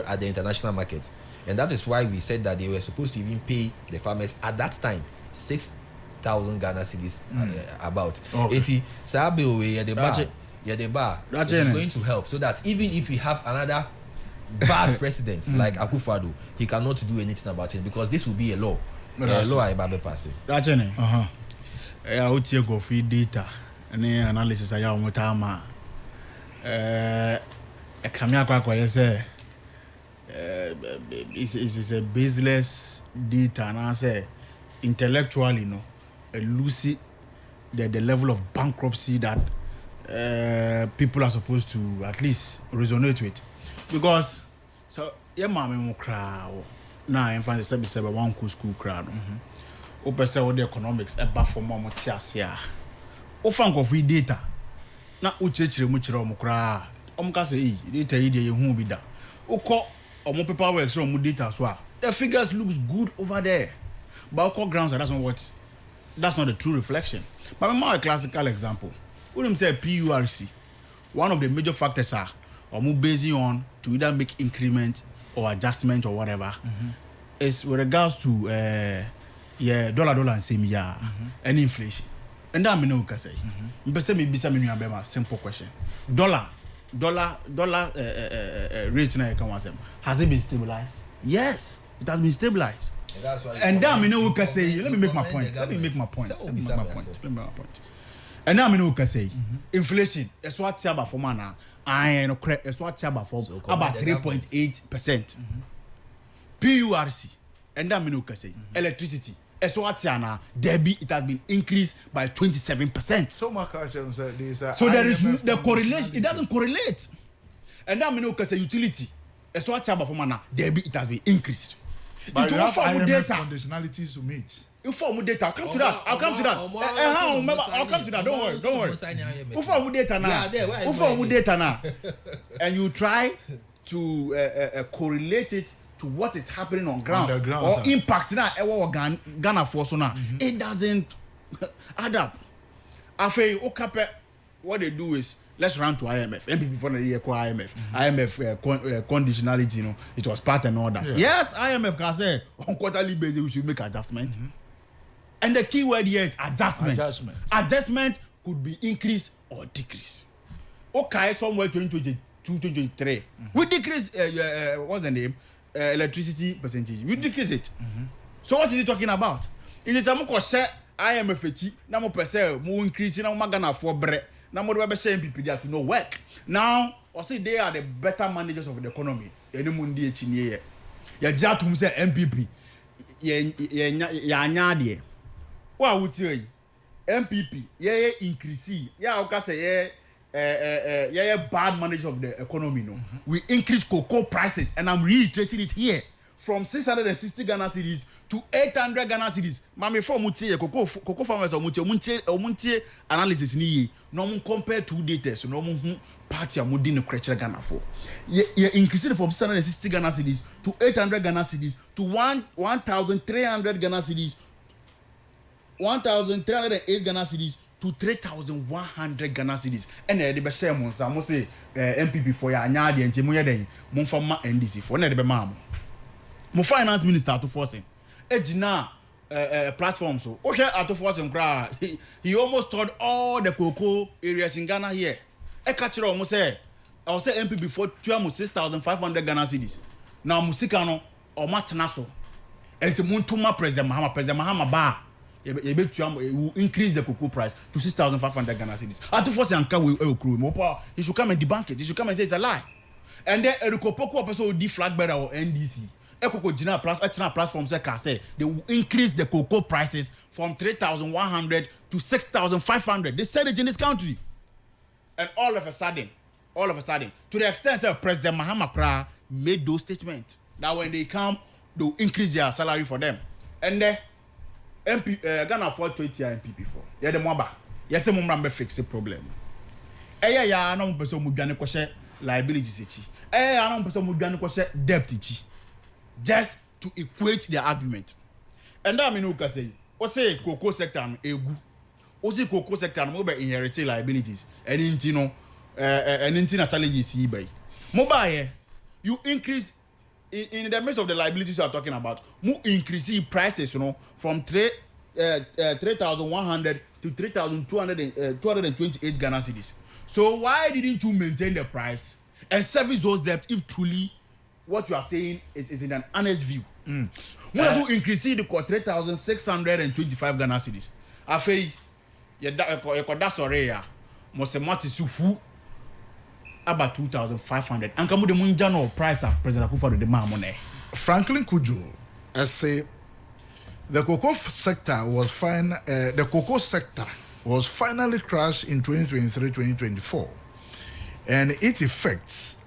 S2: at the international market. And that is why we said that they were supposed to even pay the farmers at that time 6,000 Ghana cedis about.
S1: Okay.
S2: The bar is going to help so that even if we have another bad president like Akufo-Addo, he cannot do anything about it because this will be a law. Law I babe pass.
S3: That's it. I would take go free data and analysis I am with Ama. Kamia Kwakwa say is a baseless data and I say intellectually lucid the level of bankruptcy that people are supposed to at least resonate with because so yeah mama mo cry now in fancy say one school crowd o pese o the economics e ba for mo tiase a o fan ko free data na o chechire mu kire o cry o mo ka say data yi de ye hu bi da o ko omo paperwork so omo data so the figures looks good over there but core grounds that's not the true reflection. But a classical example when you say PURC one of the major factors are omo basing on to either make increment or adjustment or whatever is with regards to dollar and same year and inflation and that me know can say me be some simple question dollar rate na can was has it been stabilized? Yes, it has been stabilized. And that me know can say let me make my point. And now me know can say inflation is what tiaba for man I no correct is what tiaba for about 3.8%. PURC and that me know can say electricity is what tiana Debbie it has been increased by 27%.
S1: So my question said
S3: so there is the correlation, it doesn't correlate. And now me know can say utility is what tiaba for man Debbie it has been increased.
S1: But you have IMF conditionalities to meet.
S3: You form data. I'll come to that. I'll come to that. Don't worry. You form data now. You form data now. And you try to correlate it to what is happening on ground or impact now Ghana for so now. It doesn't add up. After Okape, what they do is let's run to IMF. MPP before the year call IMF. IMF conditionality, it was part and all that. Yeah. Yes, IMF can say on quarterly basis we should make adjustment. And the key word here is adjustment. Adjustment could be increase or decrease. Okay, somewhere 2022, 2023. We decrease what's the name? Electricity percentage. We decrease it. So what is he talking about? It is a IMF na mo pese mo increase na mo Ghana for bre. Now, what we say MPP there to no work. Now, I say they are the better managers of the economy. Any mundi echinye. Ya jatu say MPP. Ya nyade. What would you MPP? Yeah, increase. Yeah, okay say yeah, bad managers of the economy. No, we increase cocoa prices, and I'm reiterating it here from 660 Ghana cedis to 800 Ghana cedis. Mami for mutie cocoa farmers or mutie analysis ni no mun compare two data so no mun party amudi no creature Ghana for. You increasing from 660 Ghana cedis to 800 Ghana cedis to 1,300 Ghana cedis, 1,308 Ghana cedis to 3,100 Ghana cedis. And the be say mon say MPP for ya anya de nti mo ye den mon fa ma NDC for na de be ma mo. Mo finance minister to force ejina platform so okay to force him cry he almost toured all the cocoa areas in Ghana here e catch am say I will say MP before 6,500 Ghana cedis now musika no o matena so enti muntuma president Mahama ba you will increase the cocoa price to 6,500 Ghana cedis at force anka we crew mo he should come and debunk it. He should come and say it's a lie. And then Erikopoko person di flag bearer or NDC platform say they will increase the cocoa prices from 3,100 to 6,500. They said it in this country. And all of a sudden, to the extent that President Mahama made those statements that when they come, they'll increase their salary for them. And MP Ghana for 20 year MP before. Yeah the moba. Yes mo mra fix the problem. Ya na mo pese mo dwane ko she liabilities echi. Ya na mo pese mo dwane ko she debt echi. Just to equate their argument. And that mean who say o say cocoa sector no egu. O say cocoa sector no be inherit liabilities. Enti no enti na challenges yi by. Mo ba here you increase in the midst of the liabilities you are talking about, mu increase prices, from 3,100 to 3,228 Ghana cedis. So why didn't you maintain the price and service those debts if truly what you are saying is in an honest view? When you increase the 3,625 Ghana cedis, afei you da sorry ya, mo se mati su who about 2,500. And come with the munjano price of President Akufo-Addo the money.
S1: Franklin Kujo, I say, the cocoa sector was finally crashed in 2023-2024, and its effects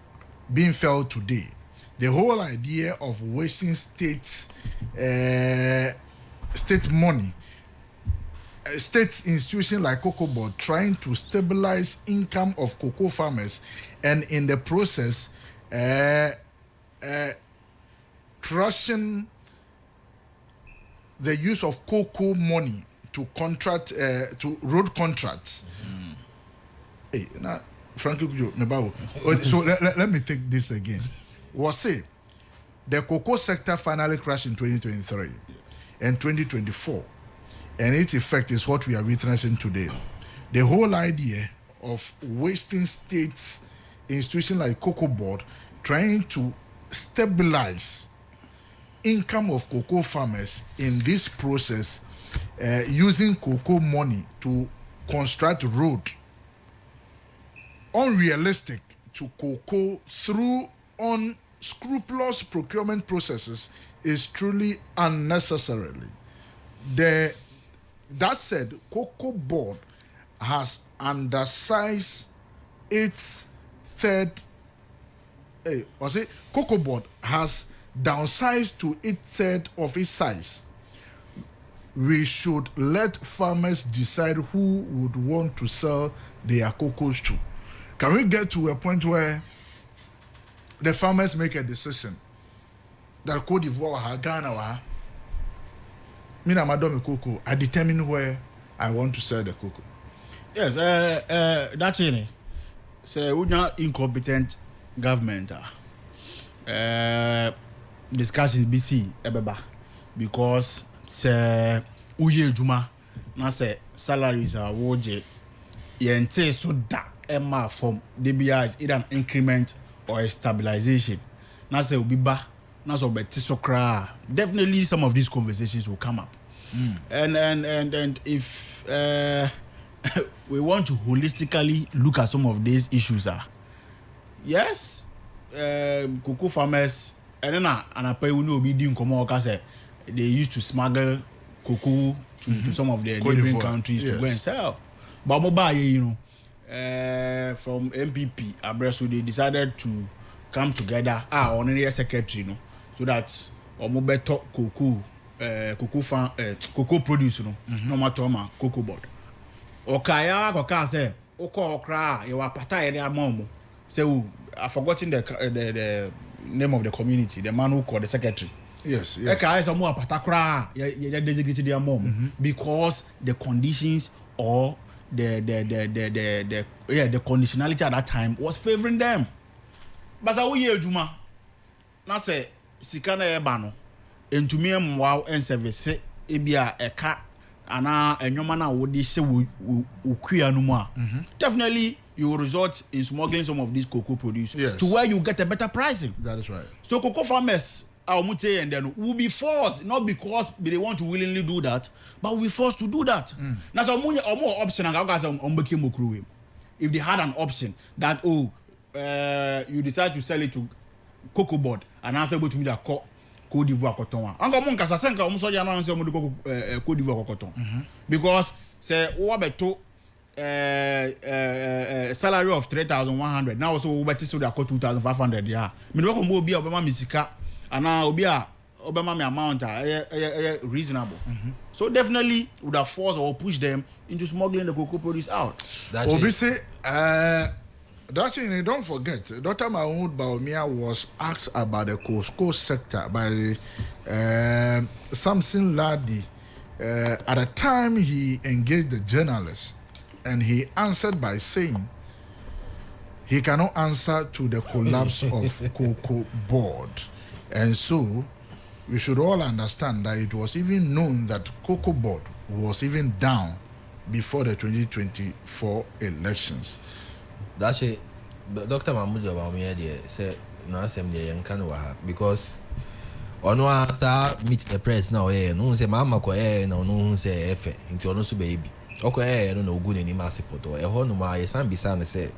S1: being felt today. The whole idea of wasting state money, state institution like Cocoa Board trying to stabilize income of cocoa farmers, and in the process crushing the use of cocoa money to contract to road contracts. Hey, now Frankie, so let me take this again. Was say the cocoa sector finally crashed in 2023 and 2024. And its effect is what we are witnessing today. The whole idea of wasting states, institutions like Cocoa Board, trying to stabilize income of cocoa farmers in this process, using cocoa money to construct road, unrealistic to cocoa through unscrupulous procurement processes, is truly unnecessarily. That said, Cocoa Board has undersized its Cocoa Board has downsized to its third of its size. We should let farmers decide who would want to sell their cocoas to. Can we get to a point where the farmers make a decision that Côte d'Ivoire, Ghana, Mina Madame Cocoa, I determine where I want to sell the cocoa.
S3: Yes, that's it. So we are incompetent government. Discussions BC ebeba because say uye juma na say salaries are woje yente so da ema from DBI is either an increment or a stabilization. Na say obi ba na so beti so kra. Definitely some of these conversations will come up. And if we want to holistically look at some of these issues, yes, cocoa farmers, and then we know be doing they used to smuggle cocoa to some of the neighboring countries to go and sell. But from MPP, Abreso, they decided to come together, on a secretary, so that better cocoa. Cocoa produce no matter Cocoa Board. Okaya koka say okra you are pata area mom. Say I've forgotten the name of the community, the man who called the secretary.
S1: Yes.
S3: Okaya some more patakra you designated their mom because the conditions or the conditionality at that time was favoring them. But so we ejuma na say sikana eba no entumi emwa en service ebia eka ana enyoma na wodi se ukua no mu a definitely you will result in smuggling some of these cocoa produce to where you get a better pricing. That is right. So cocoa farmers and then will be forced, not because they want to willingly do that, but will be forced to do that. Now so more option and if they had an option that you decide to sell it to Cocoa Board and answer go to me that Côte d'Ivoire coton. Encore mon kasa senka o so ya na answer mo de Côte d'Ivoire coton. Because say o beto salary of 3,100 now so we so they 2,500 yeah. Me no ko mo obema misika ana obi a obema me amount reasonable. So definitely would have forced or pushed them into smuggling the cocoa produce out.
S1: Obviously, that thing, don't forget, Dr. Mahmoud Baumia was asked about the cocoa sector by Samson Ladi. At the time, he engaged the journalist and he answered by saying he cannot answer to the collapse of Cocoa Board. And so, we should all understand that it was even known that Cocoa Board was even down before the 2024 elections.
S2: That's it. Dr. Mahmoud Obamia said, no, I'm there, because on one meet the press now, no say Mama ko no say F into no baby. Okay, no good any massive photo. A whole no my son beside say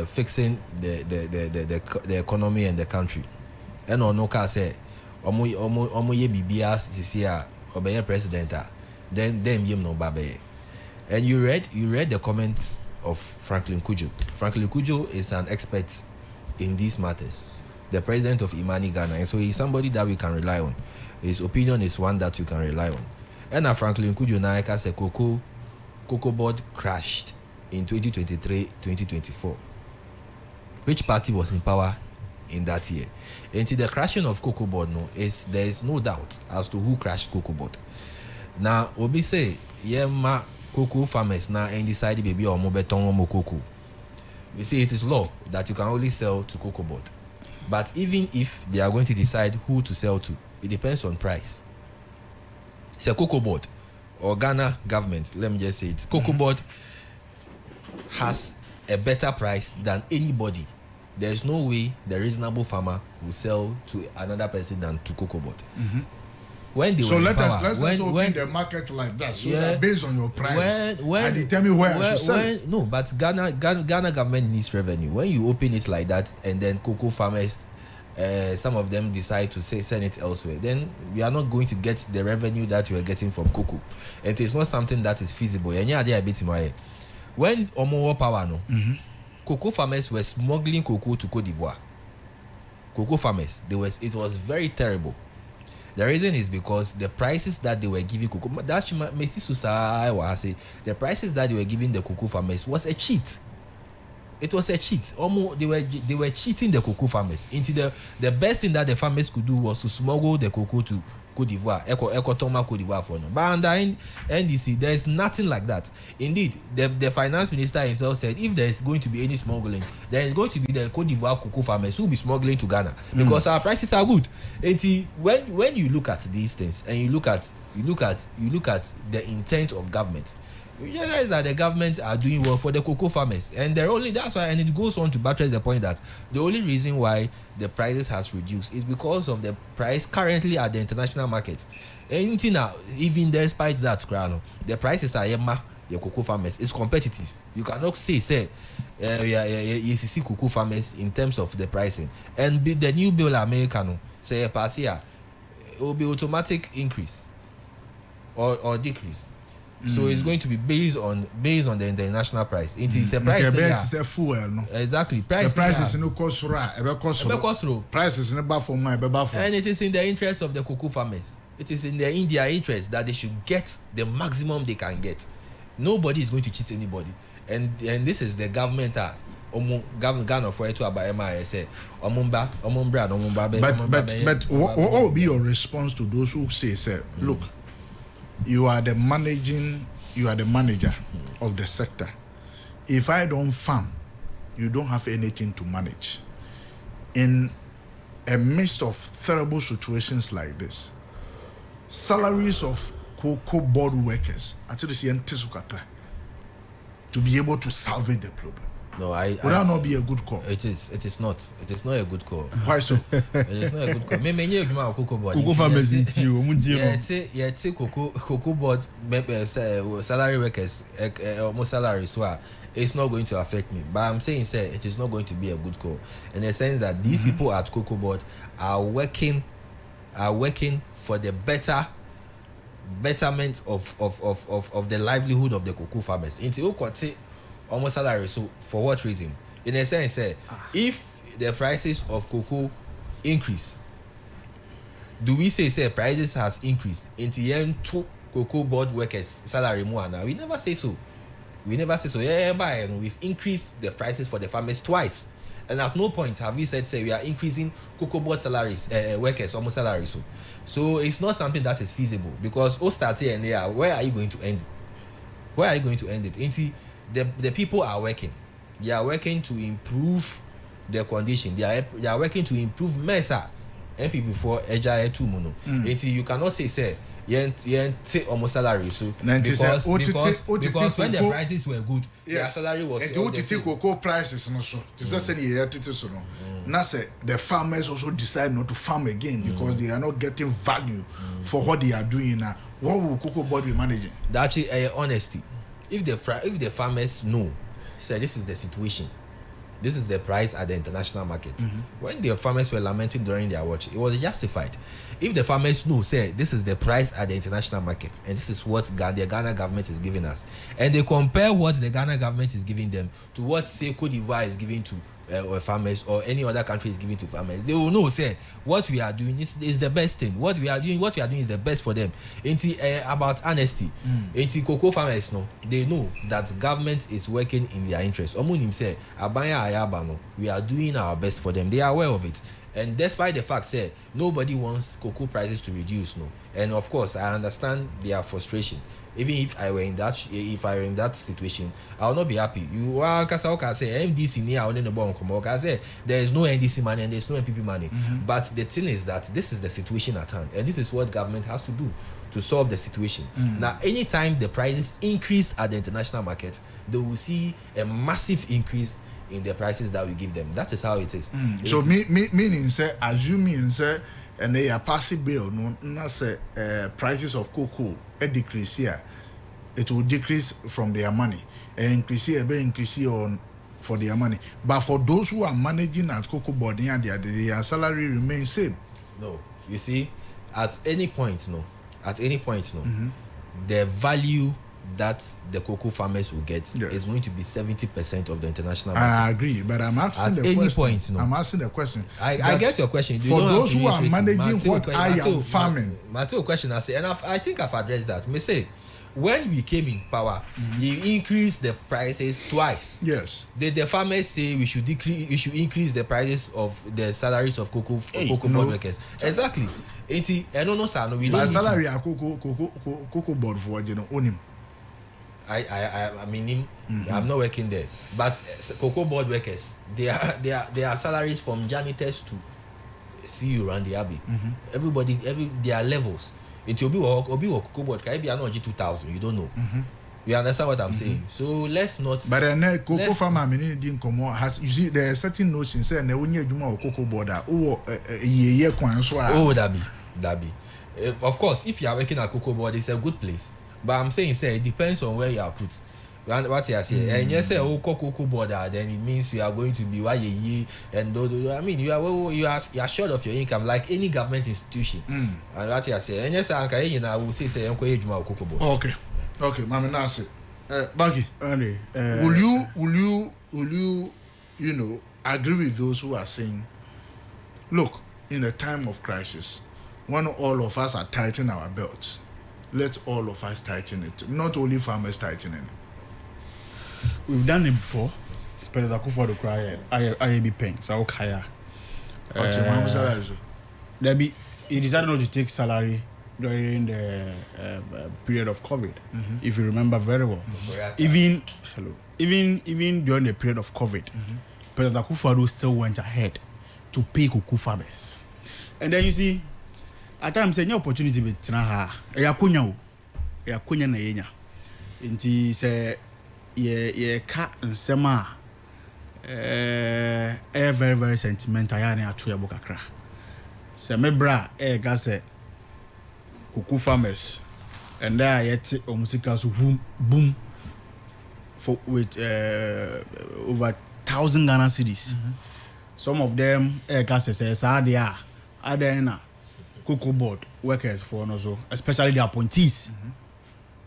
S2: fixing the economy and the country. And no car say omo ye bibia sisia obey president then yim no babe. And you read the comments of Franklin Kujo. Franklin Kujo is an expert in these matters, the president of Imani Ghana, and so he's somebody that we can rely on. His opinion is one that you can rely on. And Franklin Kujo Naika said Cocoa Board crashed in 2023-2024. Which party was in power in that year? Until the crashing of Cocoa Board, there is no doubt as to who crashed Cocoa Board. Now, Obi say, ma cocoa farmers now and decide baby or mobeton or cocoa. You see, it is law that you can only sell to Cocoa Board. But even if they are going to decide who to sell to, it depends on price. Say Cocoa Board or Ghana government, let me just say it. Cocoa Board has a better price than anybody. There is no way the reasonable farmer will sell to another person than to Cocoa Board. When they
S1: so
S2: were
S1: let
S2: in
S1: us
S2: power,
S1: let's open the market like that. So
S2: Yeah.
S1: that based on your price, I determine where I should sell it.
S2: No, but Ghana government needs revenue. When you open it like that, and then cocoa farmers, some of them decide to send it elsewhere, then we are not going to get the revenue that we are getting from cocoa. It is not something that is feasible. And yeah, they are bit my when Omo power no, cocoa farmers were smuggling cocoa to Cote d'Ivoire. Cocoa farmers, it was very terrible. The reason is because the prices that they were giving cocoa, the prices that they were giving the cocoa farmers was a cheat. It was a cheat. Almost they were cheating the cocoa farmers. Into the best thing that the farmers could do was to smuggle the cocoa to Cote d'Ivoire, Ecotoma Cote d'Ivoire for no. But under NDC, there is nothing like that. Indeed, the finance minister himself said if there is going to be any smuggling, there is going to be the Cote d'Ivoire cocoa farmers who will be smuggling to Ghana because our prices are good. And when you look at these things and you look at the intent of government, you realize that the government are doing well for the cocoa farmers, and that's why, and it goes on to buttress the point that the only reason why the prices has reduced is because of the price currently at the international market. And even despite that, the prices are your cocoa farmers is competitive. You cannot say ECC cocoa farmers in terms of the pricing. And the new bill Americano say pass here, it will be automatic increase or decrease. So it's going to be based on the international price. It is a price.
S1: The fuel, no.
S2: Exactly. Price.
S1: The price is no cost price is never for my
S2: and it is in the interest of the cocoa farmers. It is in their interest that they should get the maximum they can get. Nobody is going to cheat anybody. And this is the government Ghana for it to about MIS. But
S1: what will be your response to those who say, look, you are the manager of the sector. If I don't farm, you don't have anything to manage. In a midst of terrible situations like this, salaries of cocoa board workers actually to be able to salvage the problem.
S2: No,
S1: would that not be a good call?
S2: It is not a good call.
S1: Why so?
S2: It is not a good call. Cocoa board.
S3: Cocoa farmers
S2: cocoa board salary workers almost salary so it's not going to affect me. But I'm saying it is not going to be a good call in the sense that these people at cocoa board are working for the betterment of the livelihood of the cocoa farmers. Almost salary. So for what reason? In a sense, if the prices of cocoa increase, do we say prices has increased into the end to cocoa board workers salary more now? We never say so. Yeah, we've increased the prices for the farmers twice, and at no point have we said say we are increasing cocoa board salaries workers almost salaries. So it's not something that is feasible, because start here and there. Where are you going to end it? Into the people are working. They are working to improve their condition. They are working to improve Mesa MP before Eja Etu Mono. Until you cannot say yen take almost salary. So because when the prices were good, their salary was
S1: all the same. Cocoa prices no so. This is saying here so no. Now say the farmers also decide not to farm again because they are not getting value for what they are doing now. What will cocoa board be managing?
S2: That's actually honesty. If the farmers know, say this is the situation, this is the price at the international market. When the farmers were lamenting during their watch, it was justified. If the farmers know, say this is the price at the international market and this is what the Ghana government is giving us, and they compare what the Ghana government is giving them to what say Cote d'Ivoire is giving to farmers or any other country is giving to farmers, they will know say what we are doing is the best thing. What we are doing is the best for them. About honesty, cocoa farmers they know that government is working in their interest. Omunim say abaya ayaba no, we are doing our best for them. They are aware of it. And despite the fact say nobody wants cocoa prices to reduce, and of course I understand their frustration. Even if I were in that situation, I will not be happy. You are say MDC near only no bon come. Say there is no NDC money and there is no MPP money. But the thing is that this is the situation at hand, and this is what government has to do to solve the situation. Now, anytime the prices increase at the international market, they will see a massive increase in the prices that we give them. That is how it is.
S1: So meaning say, assuming say, and they are passing bill, no say prices of cocoa decrease here, it will decrease from their money and increase on for their money. But for those who are managing at cocoa board, their salary remains same.
S2: No, you see, at any point, the value that the cocoa farmers will get is going to be 70% of the international market.
S1: I agree, but I'm asking
S2: at
S1: the
S2: any
S1: question.
S2: Point,
S1: I'm asking the question.
S2: I get your question.
S1: For those who are managing what I am farming.
S2: My question I say, and I think I've addressed that. Me say, when we came in power, you increased the prices twice.
S1: Yes.
S2: Did the farmers say we should increase the prices of the salaries of cocoa board workers? Exactly. I don't know, sir. No, we don't.
S1: My salary at cocoa board for own.
S2: I mean, I'm not working there, but cocoa board workers, they are salaries from janitors to CEO around the Abbey. Everybody, there are levels. It will be cocoa board. Can be an 2,000? You don't know. You understand what I'm saying? So let's not.
S1: But then cocoa farmer didn't come on. Has you see there are certain notions say na onye adwuma o cocoa board ye kwan so.
S2: Oh, that be. Of course, if you are working at cocoa board, it's a good place. But I'm saying, it depends on where you are put. What you are saying, and you say, cocoa board, then it means you are going to be and I mean, you are short of your income like any government institution. And what you are saying, and yes, I will say, cocoa board.
S1: Okay, Mama Nasi, Baggy, will you agree with those who are saying, look, in a time of crisis, when all of us are tightening our belts, let all of us tighten it. Not only farmers tightening it.
S3: We've done it before. President Akufo-Addo cry IAB paying so kaya. He decided not to take salary during the period of COVID. If you remember very well. Even during the period of COVID, President Akufo-Addo still went ahead to pay cocoa farmers. And then you see, at times any opportunity be tena ya kunya na yenya nti say ye ka nsema very very sentimental ya na ato ya bokakra say me bra ga say cocoa farmers and there yet omusika so boom for with over 1,000 Ghana cedis. Some of them ga say sadia adena cocoa board workers for also, especially the appointees.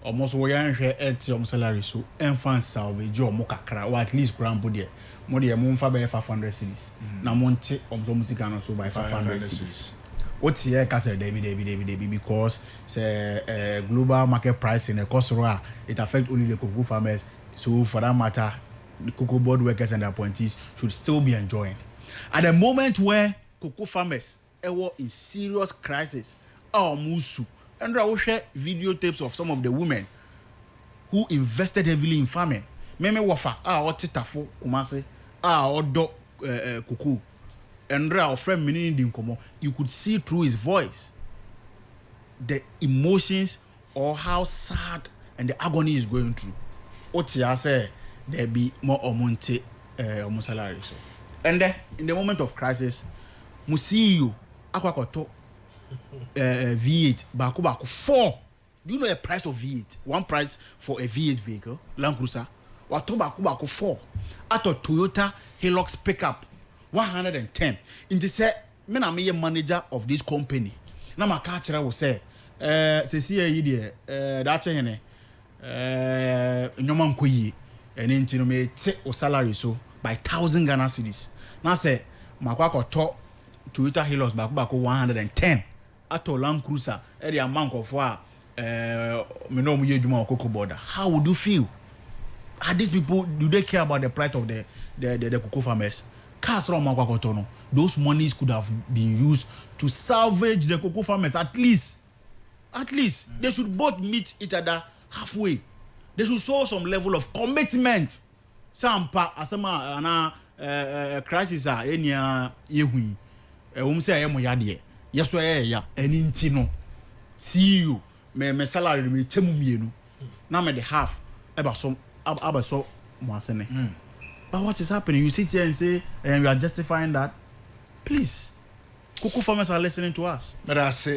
S3: Almost we are at salary so enfant salvage or mokakra or at least grand body. More the moon for 500 cities. Now monte almost music and also by 500 cities. what's here kase Debbie because say global market price in a cost it affect only the cocoa farmers. So for that matter, the cocoa board workers and the appointees should still be enjoying. At the moment where cocoa farmers were in serious crisis, musu and I share videotapes of some of the women who invested heavily in farming. Meme wafa otitafo kumase odo cocoa and our friend meaning in Nkomo, you could see through his voice the emotions or how sad and the agony is going through. Otia say there be more omonte salary so. And then in the moment of crisis, musiyo akwakoto V8 baku 4. Do you know the price of V8? One price for a V8 vehicle, Land Cruiser. Wato baku 4. Ato Toyota Hilux pickup 110. In the say, me na me manager of this company. Na my catcher will say, see here, that chene, nyoma nkoyi, and into me take o salary so by 1,000 Ghana cedis. Now say, makwako to Toyota Hilux baku 110. Ato Land Cruiser, the amount of what, me know me juma cocoa border. How would you feel? Are these people, do they care about the plight of the cocoa farmers? Those monies could have been used to salvage the cocoa farmers at least. They should both meet each other halfway. They should show some level of commitment. Sampa asema ana crisis a enya yehui. Say ayemo yade. Yeso ya eni ntino. See you me salary me temu mienu. Na me the half aba so mwasene. But what is happening? You sit here and say, and we are justifying that. Please, cocoa farmers are listening to us.
S1: But I say